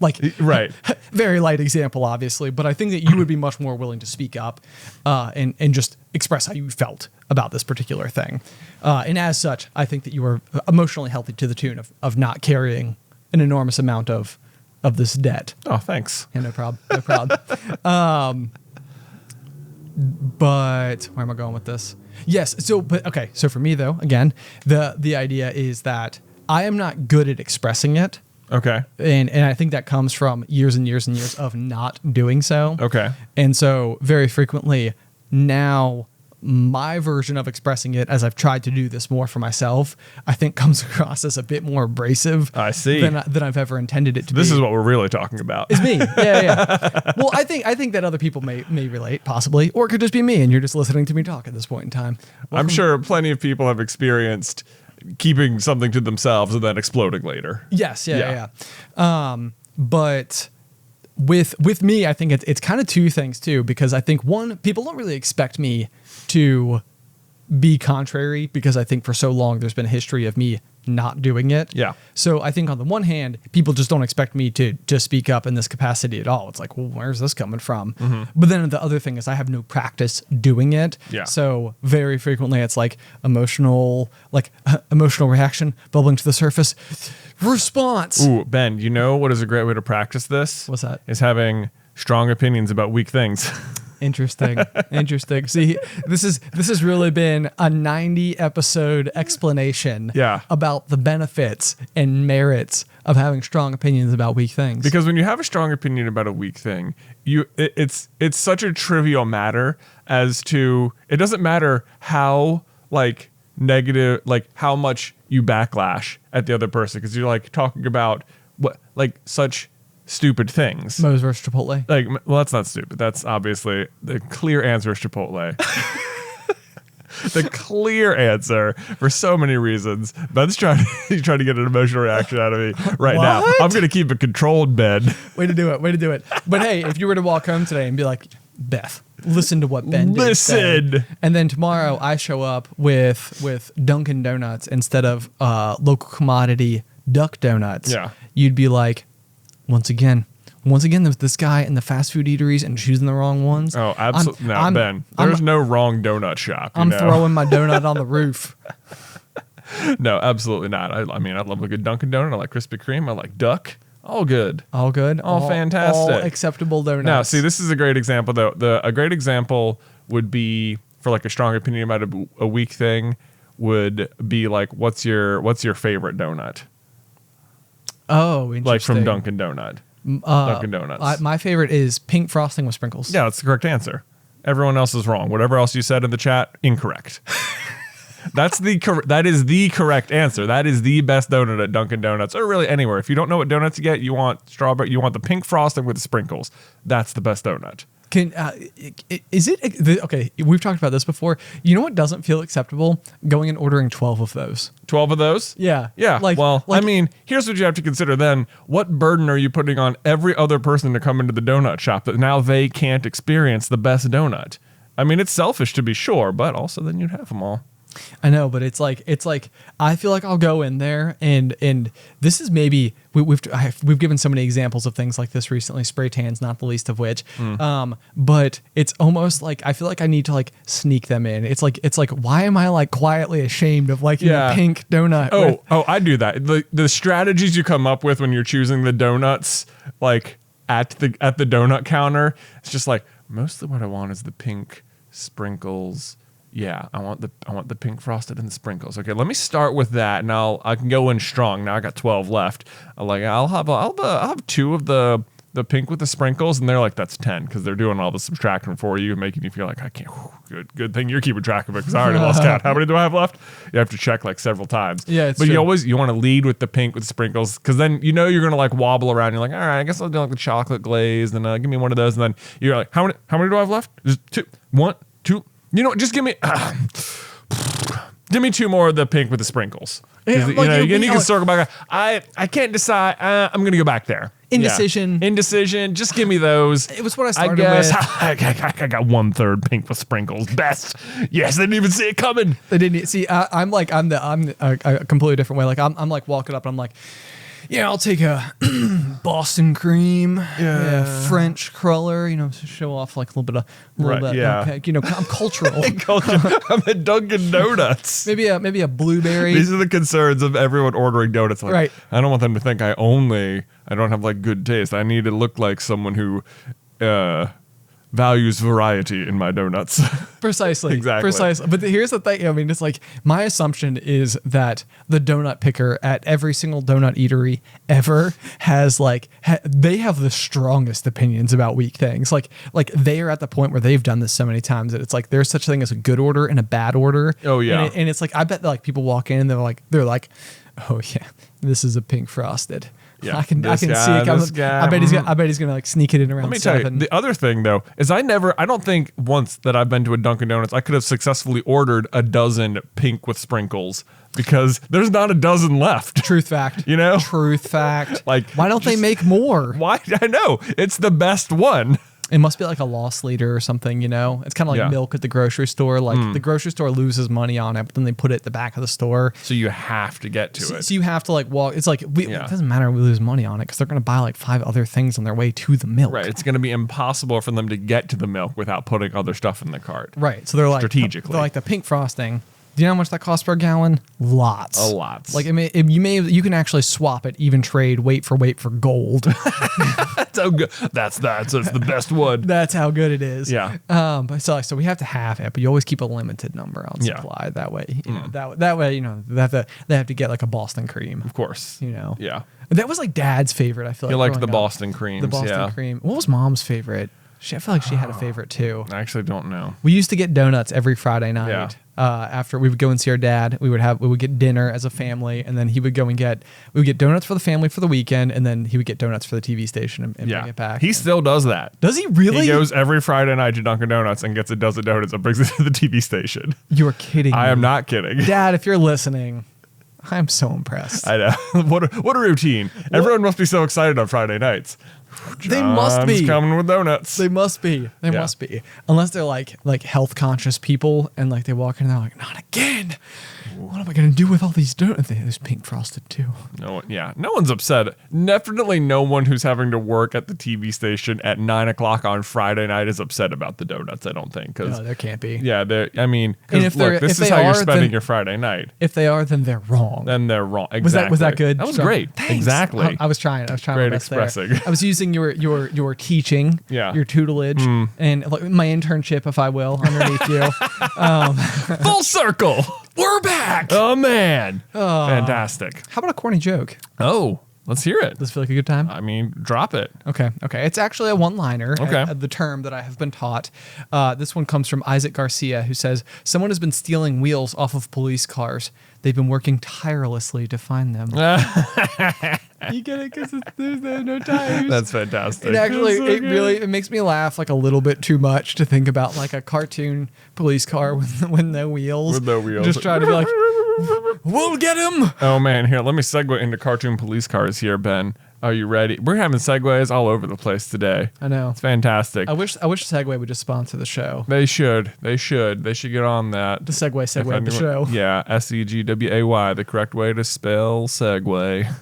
like, right. Very light example, obviously, but I think that you would be much more willing to speak up and just express how you felt about this particular thing. And as such, I think that you are emotionally healthy to the tune of not carrying an enormous amount of this debt. Oh, thanks. Yeah, no problem. No problem. But where am I going with this? Yes. So for me though, again, the idea is that I am not good at expressing it. Okay. And I think that comes from years and years and years of not doing so. Okay. And so very frequently now my version of expressing it, as I've tried to do this more for myself, I think comes across as a bit more abrasive. I see. Than I've ever intended it to be. This is what we're really talking about. It's me. Yeah. Well, I think that other people may relate, possibly, or it could just be me and you're just listening to me talk at this point in time. I'm sure plenty of people have experienced keeping something to themselves and then exploding later. Yes. Yeah. But with me, I think it's kind of two things too, because I think one, people don't really expect me to be contrary, because I think for so long there's been a history of me not doing it. Yeah. So I think on the one hand, people just don't expect me to speak up in this capacity at all. It's like, well, where's this coming from? Mm-hmm. But then the other thing is I have no practice doing it. Yeah. So very frequently it's like emotional reaction bubbling to the surface. Response. Ooh, Ben, you know what is a great way to practice this? What's that? Is having strong opinions about weak things. Interesting. See, this has really been a 90 episode explanation about the benefits and merits of having strong opinions about weak things. Because when you have a strong opinion about a weak thing, it's such a trivial matter as to, it doesn't matter how like negative, like how much you backlash at the other person, because you're like talking about what, like such stupid things. Moe's versus Chipotle. Like, well, that's not stupid. That's obviously the clear answer is Chipotle. The clear answer for so many reasons. Ben's trying to get an emotional reaction out of me right now. I'm going to keep it controlled, Ben. Way to do it. But hey, if you were to walk home today and be like, Beth, listen to what Ben did. Listen. And then tomorrow I show up with Dunkin' Donuts instead of local commodity Duck Donuts. Yeah. You'd be like, once again, there's this guy in the fast food eateries and choosing the wrong ones. Oh, absolutely. No, Ben, there's no wrong donut shop. I'm throwing my donut on the roof. No, absolutely not. I mean, I love a good Dunkin' Donut. I like Krispy Kreme. I like Duck. All good. All good. All fantastic. All acceptable donuts. Now, see, this is a great example, though. A great example would be, for like a strong opinion about a weak thing, would be like, what's your favorite donut? Oh, interesting. Like from Dunkin' Donut. Dunkin' Donuts. My favorite is pink frosting with sprinkles. Yeah, that's the correct answer. Everyone else is wrong. Whatever else you said in the chat, incorrect. That is the correct answer. That is the best donut at Dunkin' Donuts, or really anywhere. If you don't know what donuts you get, you want strawberry. You want the pink frosting with the sprinkles. That's the best donut. Is it okay? We've talked about this before. You know what doesn't feel acceptable? Going and ordering 12 of those. 12 of those? Yeah. Yeah. I mean, here's what you have to consider then. What burden are you putting on every other person to come into the donut shop that now they can't experience the best donut? I mean, it's selfish to be sure, but also then you'd have them all. I know, but it's like I feel like I'll go in there and this is maybe we've given so many examples of things like this recently. Spray tans, not the least of which. But it's almost like I feel like I need to like sneak them in. It's like why am I like quietly ashamed of liking a pink donut? I do that. The strategies you come up with when you're choosing the donuts, like at the donut counter, it's just like mostly what I want is the pink sprinkles. Yeah, I want the pink frosted and the sprinkles. Okay, let me start with that, and I can go in strong. Now I got 12 left. I'll have 2 of the pink with the sprinkles, and they're like, that's 10 because they're doing all the subtraction for you, making you feel like I can't. Good thing you're keeping track of it because I already lost count. How many do I have left? You have to check like several times. Yeah, it's but true. you want to lead with the pink with the sprinkles because then you know you're gonna like wobble around. You're like, all right, I guess I'll do like the chocolate glaze, and give me one of those, and then you're like, how many do I have left? Just 2, 1, 2. You know what? Just give me 2 more of the pink with the sprinkles. Yeah, you can circle back. I can't decide. I'm gonna go back there. Indecision. Yeah. Indecision. Just give me those. It was what I started with. I got 1/3 pink with sprinkles. Best. Yes, they didn't even see it coming. They didn't see. I'm a completely different way. Like I'm like walking up and I'm like, yeah, I'll take a Boston cream, French cruller, to show off like a little bit. I'm cultural. I'm at Dunkin' Donuts. maybe a blueberry. These are the concerns of everyone ordering donuts. Like, right. I don't want them to think I don't have like good taste. I need to look like someone who values variety in my donuts. Precisely. Exactly. Precisely. But here's the thing. I mean, it's like my assumption is that the donut picker at every single donut eatery ever has like, they have the strongest opinions about weak things. Like they are at the point where they've done this so many times that it's like there's such a thing as a good order and a bad order. Oh yeah. And it's like, I bet that like people walk in and they're like, oh yeah, this is a pink frosted. Yeah, I can see it. I bet he's gonna like sneak it in around. Let me tell you, the other thing though is I don't think once that I've been to a Dunkin' Donuts I could have successfully ordered a dozen pink with sprinkles because there's not a dozen left. Truth fact. Truth fact. Like, why don't they make more? Why? I know it's the best one. It must be like a loss leader or something, It's kind of like milk at the grocery store. Like the grocery store loses money on it, but then they put it at the back of the store. So you have to get to it. So you have to like walk. It's like, it doesn't matter if we lose money on it because they're going to buy like 5 other things on their way to the milk. Right. It's going to be impossible for them to get to the milk without putting other stuff in the cart. Right. So they're like, strategically. They're like the pink frosting. Do you know how much that costs per gallon? Lots. A lot. Like you can actually swap it, even trade weight for gold. That's how good. That's the best one. That's how good it is. Yeah. But so we have to have it, but you always keep a limited number on supply. That way, that way, they have to get like a Boston cream. Of course. Yeah. That was like Dad's favorite. I feel like you liked the Boston creams. The Boston cream. What was Mom's favorite? I feel like she had a favorite too. I actually don't know. We used to get donuts every Friday night. Yeah. After we would go and see our dad, we would get dinner as a family, and then we would get donuts for the family for the weekend, and then he would get donuts for the TV station and bring it back. He still does that. Does he really? He goes every Friday night to Dunkin' Donuts and gets a dozen donuts and brings it to the TV station. You're kidding me. I am not kidding. Dad, if you're listening, I'm so impressed. I know. What a routine. Everyone must be so excited on Friday nights. They must be coming with donuts. They must be. They must be. Unless they're like health conscious people and like they walk in and they're like, not again. What am I gonna do with all these donuts? There's pink frosted too. No one's upset. Definitely no one who's having to work at the TV station at 9:00 on Friday night is upset about the donuts. I don't think. No, there can't be. Yeah, this is how you're spending your Friday night. If they are, then they're wrong. Then they're wrong. Exactly. Was that good? That was great. Thanks. Exactly. I was trying. Great my best expressing. there. I was using your teaching, your tutelage, and like my internship, if I will, underneath you. Full circle. We're back. Oh man, fantastic. How about a corny joke? Oh, let's hear it. Does it feel like a good time? I mean, drop it. Okay. It's actually a one-liner. Okay. The term that I have been taught. This one comes from Isaac Garcia, who says, someone has been stealing wheels off of police cars. They've been working tirelessly to find them. You get it? Because there's no tires. That's fantastic. It actually, it makes me laugh like a little bit too much to think about like a cartoon police car with no wheels. With no wheels. Just trying to be like, we'll get him. Oh man, here, let me segue into cartoon police cars here, Ben. Are you ready? We're having segues all over the place today. I know. It's fantastic. I wish Segway would just sponsor the show. They should get on that. The Segway the show. Yeah, Segway, the correct way to spell Segway.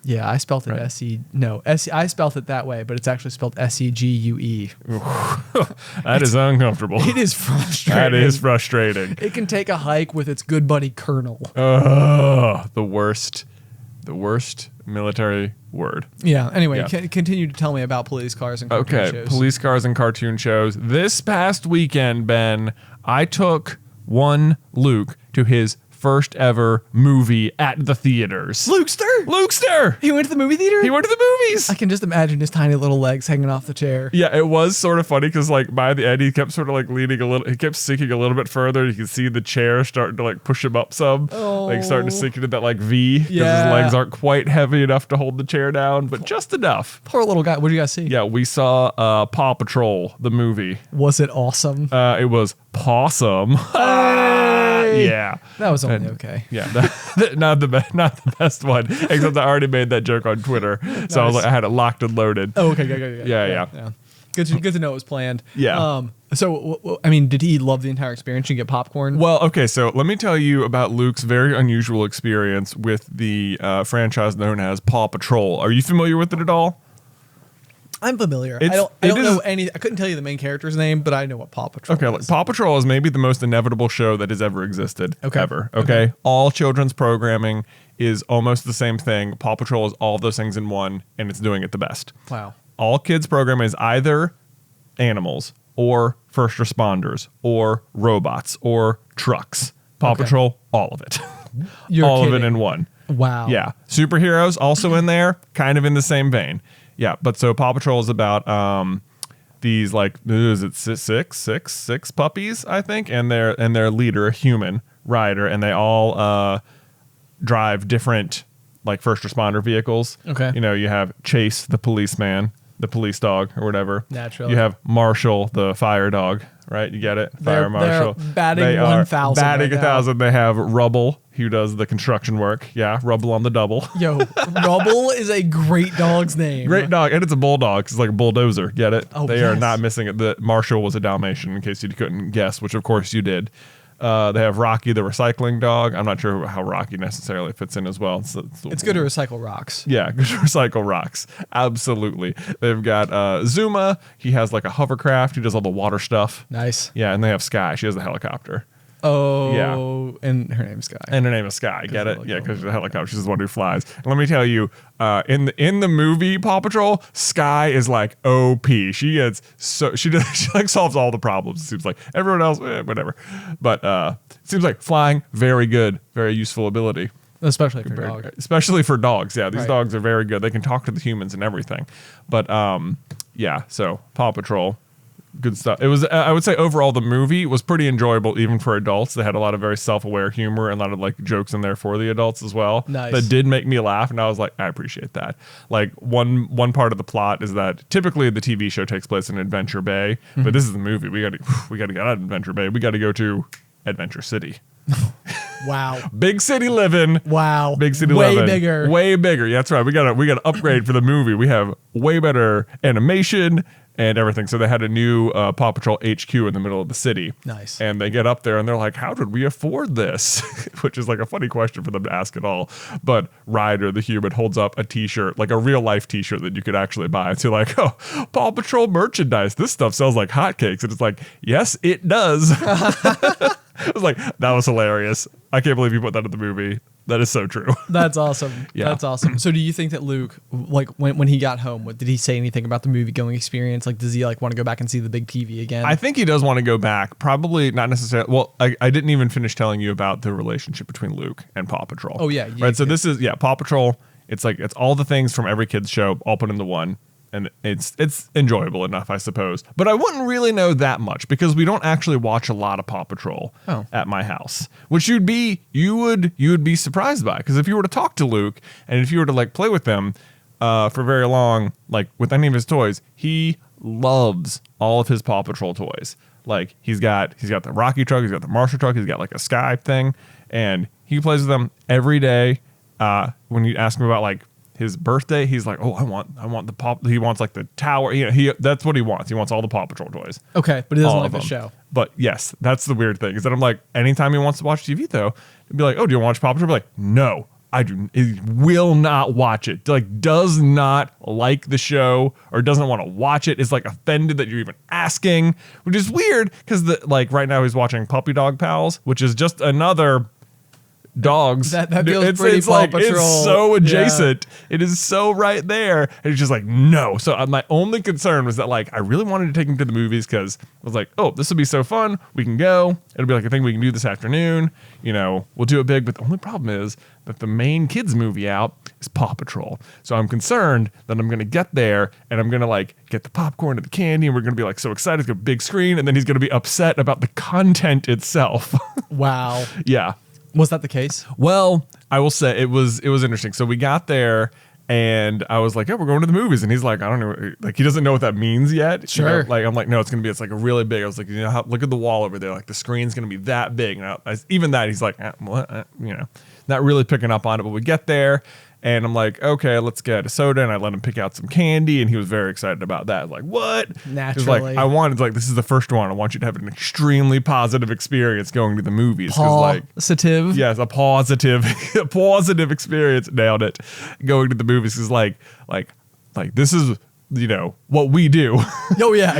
Yeah, I spelled it I spelled it that way, but it's actually spelled Segue. That is uncomfortable. It is frustrating. That is frustrating. It can take a hike with its good buddy Colonel. The worst military word. Yeah. Anyway, continue to tell me about police cars and cartoon shows. Police cars and cartoon shows. This past weekend, Ben, I took one Luke to his first ever movie at the theaters. Lukester! He went to the movie theater? He went to the movies. I can just imagine his tiny little legs hanging off the chair. Yeah, it was sort of funny because like by the end he kept sort of like leaning a little, he kept sinking a little bit further. You can see the chair starting to like push him up some, like starting to sink into that like V because his legs aren't quite heavy enough to hold the chair down, but just enough. Poor little guy. What did you guys see? Yeah, we saw Paw Patrol, the movie. Was it awesome? It was pawsome. Yeah, that was only okay. Yeah, not the best one. Except I already made that joke on Twitter, so I was like, I had it locked and loaded. Oh, okay, good. Yeah. Good to know it was planned. Yeah. So, I mean, did he love the entire experience? Did you get popcorn? Well, okay, so let me tell you about Luke's very unusual experience with the franchise known as Paw Patrol. Are you familiar with it at all? I'm familiar. I don't know any. I couldn't tell you the main character's name, but I know what Paw Patrol is. Like, Paw Patrol is maybe the most inevitable show that has ever existed. Ever. Okay. All children's programming is almost the same thing. Paw Patrol is all those things in one, and it's doing it the best. Wow. All kids program is either animals or first responders or robots or trucks. Paw Patrol, all of it. All of it in one. Wow. Yeah. Superheroes also in there, kind of in the same vein. Yeah, but so Paw Patrol is about these like is it six puppies, I think, and their leader, a human rider, and they all drive different like first responder vehicles. Okay. You know, you have Chase the policeman, the police dog or whatever. Naturally. You have Marshall the fire dog, right? You get it? Fire marshal. They're batting 1,000. Batting 1,000. They have Rubble, who does the construction work. Yeah, Rubble on the double. Yo, Rubble is a great dog's name. Great dog, and it's a bulldog. It's like a bulldozer. Get it? Oh, they are not missing it. The Marshall was a Dalmatian, in case you couldn't guess, which of course you did. They have Rocky, the recycling dog. I'm not sure how Rocky necessarily fits in as well. It's good to recycle rocks. Yeah, good to recycle rocks. Absolutely. They've got Zuma. He has like a hovercraft. He does all the water stuff. Nice. Yeah, and they have Sky. She has the helicopter. Oh, yeah. And her name is Sky. And her name is Sky. Get it? Yeah, because she's a helicopter. She's the one who flies. And let me tell you, in the movie Paw Patrol, Sky is like OP. She like solves all the problems. It seems like everyone else, whatever. But it seems like flying, very good, very useful ability. Especially for dogs. Especially for dogs. Yeah, these dogs are very good. They can talk to the humans and everything. But yeah, so Paw Patrol. Good stuff. It was, I would say overall the movie was pretty enjoyable even for adults. They had a lot of very self-aware humor and a lot of like jokes in there for the adults as well. Nice. That did make me laugh, and I was like, I appreciate that. Like one part of the plot is that typically the TV show takes place in Adventure Bay, but this is the movie. We got to get out of Adventure Bay. We got to go to Adventure City. Wow. Big city living. Wow. Big city way living. Bigger. Way bigger. Yeah, that's right. We got to upgrade for the movie. We have way better animation and everything. So they had a new Paw Patrol HQ in the middle of the city. Nice. And they get up there and they're like, how did we afford this? Which is like a funny question for them to ask at all. But Ryder, the human, holds up a t-shirt, like a real life t-shirt that you could actually buy. So you're like, oh, Paw Patrol merchandise. This stuff sells like hotcakes. And it's like, yes, it does. I was like, that was hilarious. I can't believe you put that in the movie. That is so true. That's awesome. Yeah. That's awesome. So do you think that Luke, like when he got home, did he say anything about the movie going experience? Like, does he like want to go back and see the big TV again? I think he does want to go back. Probably not necessarily. Well, I didn't even finish telling you about the relationship between Luke and Paw Patrol. Oh, yeah. Right. So this is, Paw Patrol. It's like, it's all the things from every kid's show all put into one. And it's enjoyable enough, I suppose. But I wouldn't really know that much because we don't actually watch a lot of Paw Patrol at my house, which you would be surprised by. Because if you were to talk to Luke and if you were to like play with him for very long, like with any of his toys, he loves all of his Paw Patrol toys. Like he's got the Rocky truck, he's got the Marshall truck, he's got like a Sky thing, and he plays with them every day. When you ask him about like his birthday, he's like, oh, I want the Paw. He wants like the tower. That's what he wants. He wants all the Paw Patrol toys. Okay, but he doesn't like the show. But yes, that's the weird thing is that I'm like, anytime he wants to watch TV though, he'd be like, oh, do you want to watch Paw Patrol? I'd be like, no. I do. He will not watch it. Like, does not like the show or doesn't want to watch it. Is like offended that you're even asking, which is weird because right now he's watching Puppy Dog Pals, which is just another dogs. That feels pretty Paw Patrol. It's so adjacent. Yeah. It is so right there. And he's just like, no. So my only concern was that like I really wanted to take him to the movies because I was like, oh, this will be so fun. We can go. It'll be like a thing we can do this afternoon. We'll do it big. But the only problem is that the main kids movie out is Paw Patrol. So I'm concerned that I'm going to get there and I'm going to like get the popcorn and the candy and we're going to be like so excited. It's got a big screen and then he's going to be upset about the content itself. Wow. Yeah. Was that the case? Well, I will say it was interesting. So we got there and I was like, yeah, we're going to the movies. And he's like, I don't know. Like, he doesn't know what that means yet. Sure. Like, I'm like, no, it's like a really big. I was like, look at the wall over there. Like the screen's going to be that big. And even that, he's like, what? Not really picking up on it. But we get there and I'm like, okay, let's get a soda. And I let him pick out some candy. And he was very excited about that. Like, what? Naturally. Like, this is the first one. I want you to have an extremely positive experience going to the movies. Positive. Yes, a positive experience. Nailed it. Going to the movies is like this is what we do. Oh yeah.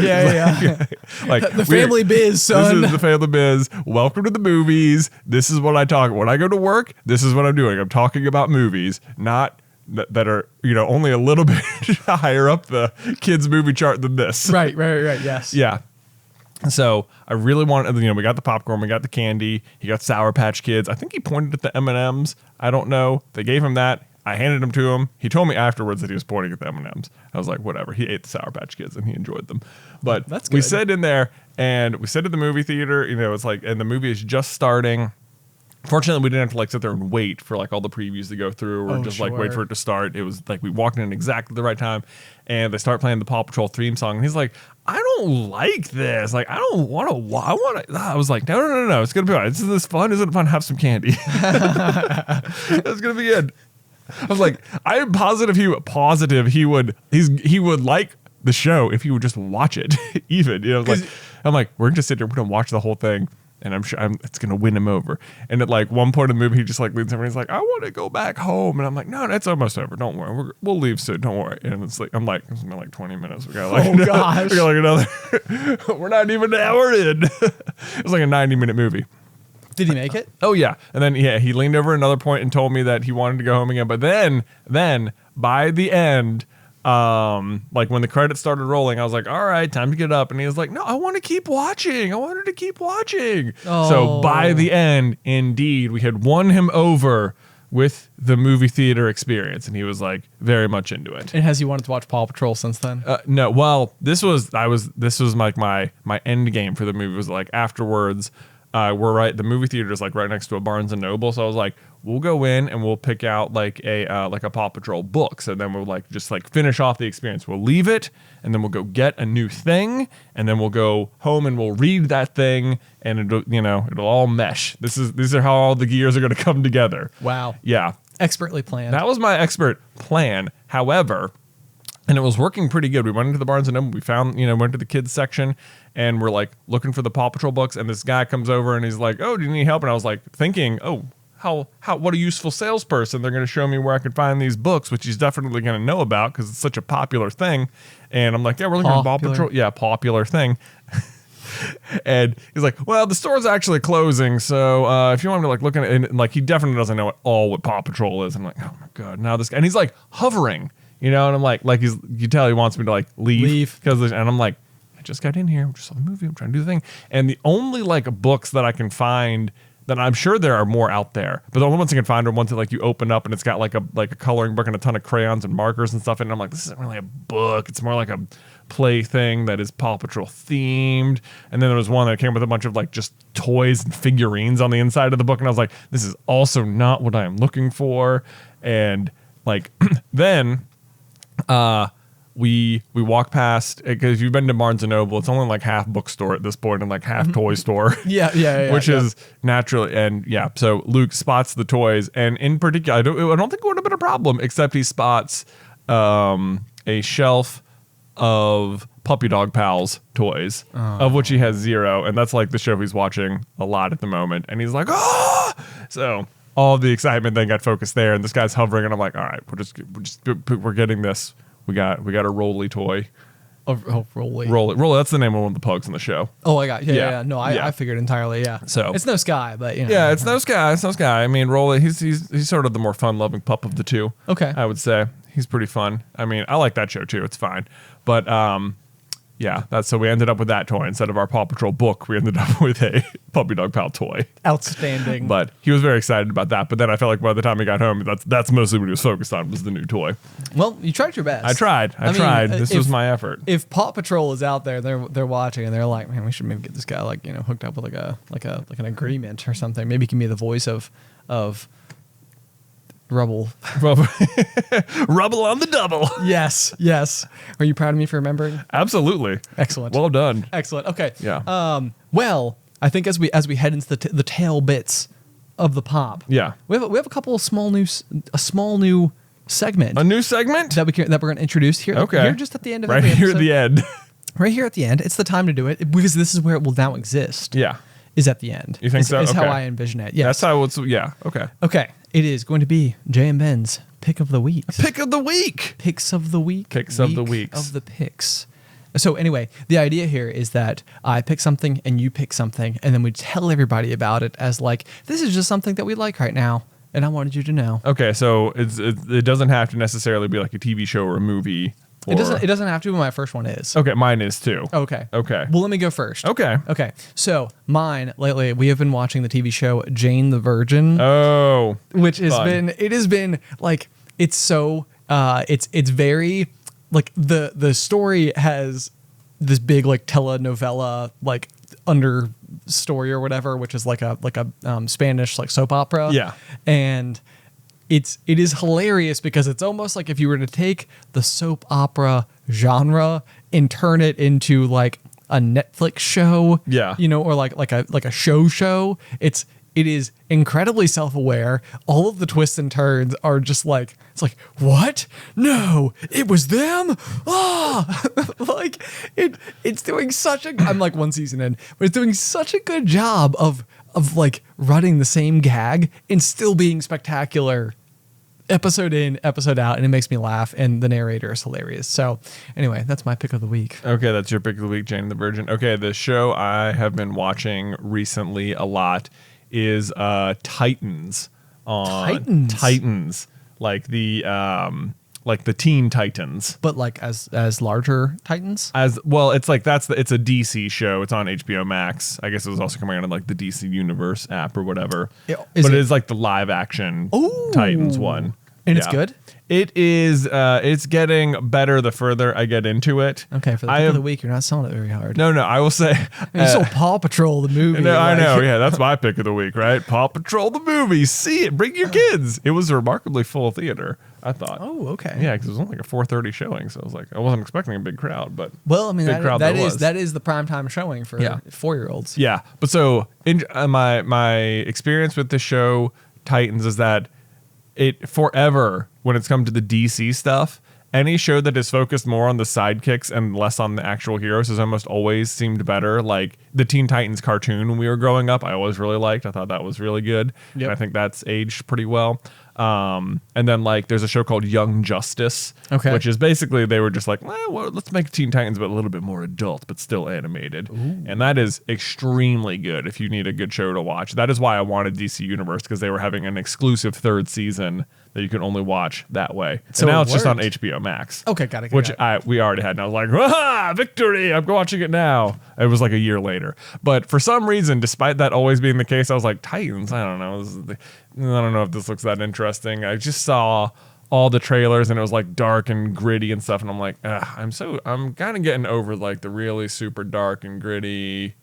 Like the family biz, son. This is the family biz. Welcome to the movies. This is what I talk about. When I go to work, this is what I'm doing. I'm talking about movies, not that are only a little bit higher up the kids movie chart than this. Right. Yes. Yeah. So I really wanted, we got the popcorn, we got the candy, he got Sour Patch Kids. I think he pointed at the M&Ms. I don't know. They gave him that. I handed them to him. He told me afterwards that he was pointing at the M&Ms. I was like, whatever. He ate the Sour Patch Kids and he enjoyed them. But that's good. We sat in there and we sat at the movie theater. It's like, and the movie is just starting. Fortunately, we didn't have to like sit there and wait for like all the previews to go through or like wait for it to start. It was like we walked in at exactly the right time and they start playing the Paw Patrol theme song. And he's like, I don't like this. Like, I don't want to. I was like, no. It's going to be all right. This is fun. Isn't it fun? Have some candy. It's going to be good. I was like, I am positive he would like the show if he would just watch it. Even, I'm like, we're going to sit there. We're going to watch the whole thing. And I'm sure it's going to win him over. And at like one point in the movie, he just like leads over and he's like, I want to go back home. And I'm like, no, that's almost over. Don't worry. We'll leave soon. Don't worry. And it's like, it's going to be like 20 minutes. We got like, gosh. We got like another, we're not even an hour in. It was like a 90-minute movie. Did he make it? Oh yeah. And then, he leaned over another point and told me that he wanted to go home again. But then by the end, like when the credits started rolling, I was like, all right, time to get up. And he was like, no, I want to keep watching. I wanted to keep watching. Oh. So by the end, indeed, we had won him over with the movie theater experience. And he was like very much into it. And has he wanted to watch Paw Patrol since then? No. Well, this was like my end game for the movie was like afterwards. The movie theater is like right next to a Barnes and Noble. So I was like, we'll go in and we'll pick out like a Paw Patrol book. So then we'll like just like finish off the experience. We'll leave it and then we'll go get a new thing and then we'll go home and we'll read that thing and it'll all mesh. These are how all the gears are going to come together. Wow. Yeah. Expertly planned. That was my expert plan. However, and it was working pretty good. We went into the Barnes and Noble. We found, went to the kids section and we're like looking for the Paw Patrol books. And this guy comes over and he's like, oh, do you need help? And I was like thinking, oh, what a useful salesperson. They're going to show me where I can find these books, which he's definitely going to know about because it's such a popular thing. And I'm like, yeah, we're looking for Paw Patrol. Yeah, popular thing. And he's like, well, the store's actually closing. So if you want me to like look at it, and like he definitely doesn't know at all what Paw Patrol is. I'm like, oh my God, now this guy. And he's like hovering. And I'm like you tell he wants me to like leave. And I'm like, I just got in here. We just saw the movie. I'm trying to do the thing. And the only like books that I can find that I'm sure there are more out there, but the only ones I can find are ones that like you open up and it's got like a coloring book and a ton of crayons and markers and stuff. And I'm like, this isn't really a book. It's more like a play thing that is Paw Patrol themed. And then there was one that came with a bunch of like just toys and figurines on the inside of the book. And I was like, this is also not what I am looking for. And like, then, we walk past, because if you've been to Barnes & Noble, it's only like half bookstore at this point and like half toy store. Yeah. Which is naturally, and so Luke spots the toys, and in particular, I don't think it would have been a problem, except he spots a shelf of Puppy Dog Pals toys, of which he has 0, and that's like the show he's watching a lot at the moment, and he's like, oh! So all the excitement then got focused there, and this guy's hovering, and I'm like, all right, we're getting this. We got a Rolly toy. Oh, Rolly. Rolly. That's the name of one of the pugs in the show. Oh, I got. Yeah. No, I figured entirely. Yeah. So it's no Sky, but you know. Yeah, it's no Sky. I mean, Rolly. He's sort of the more fun-loving pup of the two. Okay. I would say he's pretty fun. I mean, I like that show too. It's fine, but yeah, that's so we ended up with that toy instead of our Paw Patrol book. We ended up with a Puppy Dog Pal toy. Outstanding. But he was very excited about that. But then I felt like by the time he got home, that's mostly what he was focused on, was the new toy. Well, you tried your best. I tried. I tried. This was my effort. If Paw Patrol is out there, they're watching and they're like, man, we should maybe get this guy hooked up with like an agreement or something. Maybe he can be the voice of Rubble. Rubble on the double. Yes. Are you proud of me for remembering? Absolutely. Excellent. Well done. Excellent. Okay. Yeah. Well, I think as we head into the tail bits of the pop. Yeah. We have a couple of small new segment. A new segment that we're going to introduce here. Okay. Here just at the end of right every here episode. at the end. Right here at the end. It's the time to do it because this is where it will now exist. Yeah. Is at the end. You think so? Is Okay. how I envision it. Yes. That's how it's. Yeah. Okay. Okay. It is going to be Jay and Ben's pick of the week. Pick of the week. Picks of the week. Picks of the weeks. Of the picks. So anyway, the idea here is that I pick something and you pick something, and then we tell everybody about it as like, this is just something that we like right now, and I wanted you to know. Okay, so it doesn't have to necessarily be like a TV show or a movie. It doesn't have to, but my first one is. Okay, mine is too. Okay. Okay. Well, let me go first. Okay. Okay. So mine lately, we have been watching the TV show Jane the Virgin. Oh. Which has fun. been like, it's so it's very like the story has this big like telenovela like under story or whatever, which is like a Spanish like soap opera. Yeah. And it is hilarious because it's almost like if you were to take the soap opera genre and turn it into like a Netflix show, Yeah. or like a show. It is incredibly self-aware. All of the twists and turns are just like, it's like, what? No, it was them. Ah, like it's doing such a, I'm like one season in, but it's doing such a good job of like running the same gag and still being spectacular episode in, episode out. And it makes me laugh. And the narrator is hilarious. So anyway, that's my pick of the week. Okay, that's your pick of the week, Jane the Virgin. Okay, the show I have been watching recently a lot is Titans on Titans, like the Teen Titans, but like as larger Titans. As well, it's like it's a DC show. It's on HBO Max. I guess it was also coming out on like the DC Universe app or whatever. It is like the live action Titans one, and it's good. It is. It's getting better the further I get into it. Okay, for the pick of the week, you're not selling it very hard. No, I will say. You sold Paw Patrol the movie. No, I know. Yeah, that's my pick of the week, right? Paw Patrol the movie. See it. Bring your kids. It was a remarkably full theater, I thought. Oh, okay. Yeah, because it was only like a 4:30 showing, so I was like, I wasn't expecting a big crowd, but well, I mean, that is the primetime showing for 4-year-olds. Yeah, but so my experience with the show Titans is that it forever, when it's come to the DC stuff, any show that is focused more on the sidekicks and less on the actual heroes has almost always seemed better. Like the Teen Titans cartoon when we were growing up, I always really liked. I thought that was really good. Yep. And I think that's aged pretty well. And then like there's a show called Young Justice, which is basically they were just like, well, let's make Teen Titans but a little bit more adult but still animated. Ooh. And that is extremely good if you need a good show to watch. That is why I wanted DC Universe, because they were having an exclusive third season that you can only watch that way. So and now it's just on HBO Max. Okay, got it. Which we already had. And I was like, ah, victory! I'm watching it now. It was like a year later. But for some reason, despite that always being the case, I was like, Titans? I don't know. I don't know if this looks that interesting. I just saw all the trailers and it was like dark and gritty and stuff. And I'm like, I'm kind of getting over like the really super dark and gritty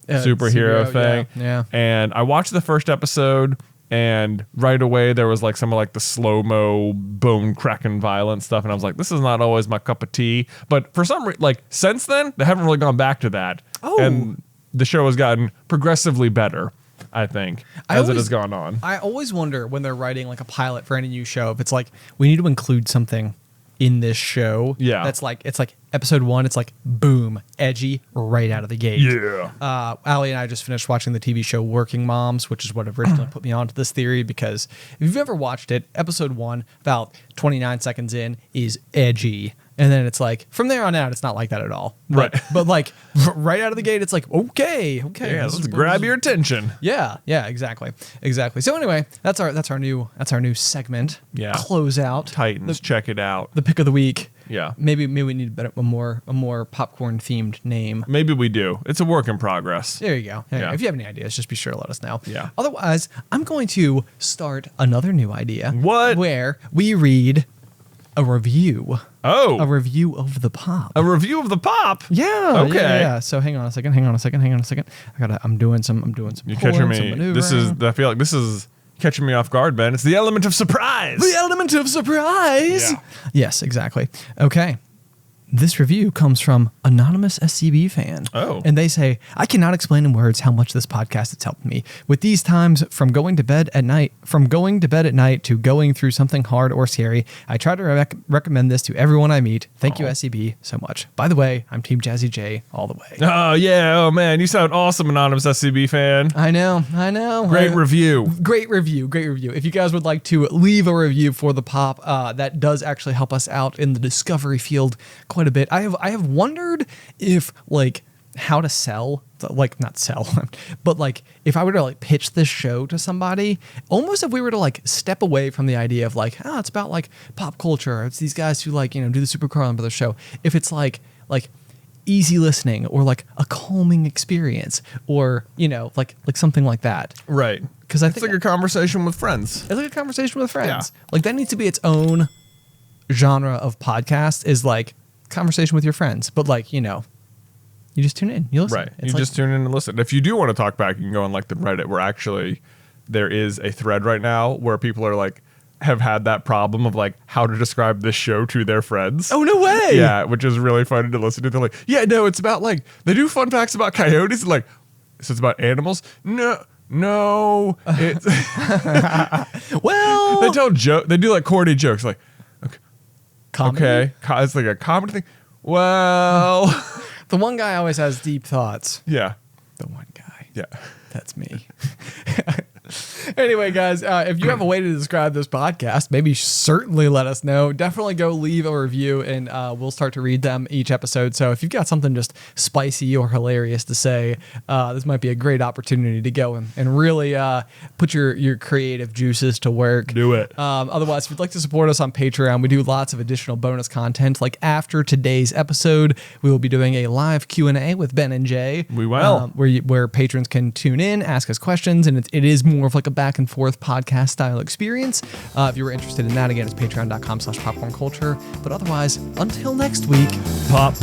superhero thing. Yeah. And I watched the first episode. And right away there was like some of like the slow-mo bone cracking violent stuff, and I was like, this is not always my cup of tea. But for some reason, like since then, they haven't really gone back to that. And the show has gotten progressively better, I think, as it has gone on. I always wonder when they're writing like a pilot for any new show, if it's like, we need to include something in this show. Yeah. That's like, it's like episode 1, it's like, boom, edgy right out of the gate. Yeah. Allie and I just finished watching the TV show Working Moms, which is what originally put me onto this theory, because if you've ever watched it, episode 1, about 29 seconds in, is edgy. And then it's like, from there on out, it's not like that at all. Right. But like, right out of the gate, it's like, okay. Yeah, let's grab your attention. Yeah, exactly. So anyway, that's our new segment. Yeah. Close out. Titans, check it out. The pick of the week. Yeah. Maybe we need a more popcorn themed name. Maybe we do. It's a work in progress. There you go. Yeah. If you have any ideas, just be sure to let us know. Yeah. Otherwise, I'm going to start another new idea. What? Where we read a review. Oh. A review of the pop. A review of the pop? Yeah. Okay. Yeah. So hang on a second. I'm doing some. You're catching me. I feel like this is catching me off guard, Ben. It's the element of surprise. The element of surprise. Yeah. Yes, exactly. Okay. This review comes from Anonymous SCB fan. Oh. And they say, I cannot explain in words how much this podcast has helped me. With these times from going to bed at night to going through something hard or scary, I try to recommend this to everyone I meet. Thank you, SCB, so much. By the way, I'm Team Jazzy J all the way. Oh, yeah. Oh, man. You sound awesome, Anonymous SCB fan. I know. Great review. Great review. If you guys would like to leave a review for the pop, that does actually help us out in the discovery field quite a bit. I have wondered if like how to sell, like not sell, but like if I were to like pitch this show to somebody, almost if we were to like step away from the idea of like, it's about like pop culture, it's these guys who like, do the Super Carlin Brothers show. If it's like easy listening or like a calming experience or like something like that, right? Because I think it's like a conversation with friends. It's like a conversation with friends. Yeah. Like that needs to be its own genre of podcast, is like conversation with your friends, but like you just tune in, you listen. Right. It's just tune in and listen. If you do want to talk back, you can go on like the Reddit, where actually there is a thread right now where people are like have had that problem of like how to describe this show to their friends. Oh, no way. Yeah, which is really funny to listen to. They're like, yeah, no, it's about like they do fun facts about coyotes, and like, so it's about animals. No, it's well, they tell joke. They do like corny jokes, like comedy? Okay, it's like a comedy thing. Well, the one guy always has deep thoughts. Yeah, the one guy. Yeah, that's me. Anyway, guys, if you have a way to describe this podcast, maybe certainly let us know. Definitely go leave a review, and we'll start to read them each episode. So if you've got something just spicy or hilarious to say, this might be a great opportunity to go and really put your creative juices to work. Do it. Otherwise, if you'd like to support us on Patreon, we do lots of additional bonus content. Like after today's episode, we will be doing a live Q&A with Ben and Jay. We will. Where patrons can tune in, ask us questions, and it is more of like a back and forth podcast style experience. If you were interested in that, again, it's patreon.com/popcornculture. But otherwise, until next week, pop.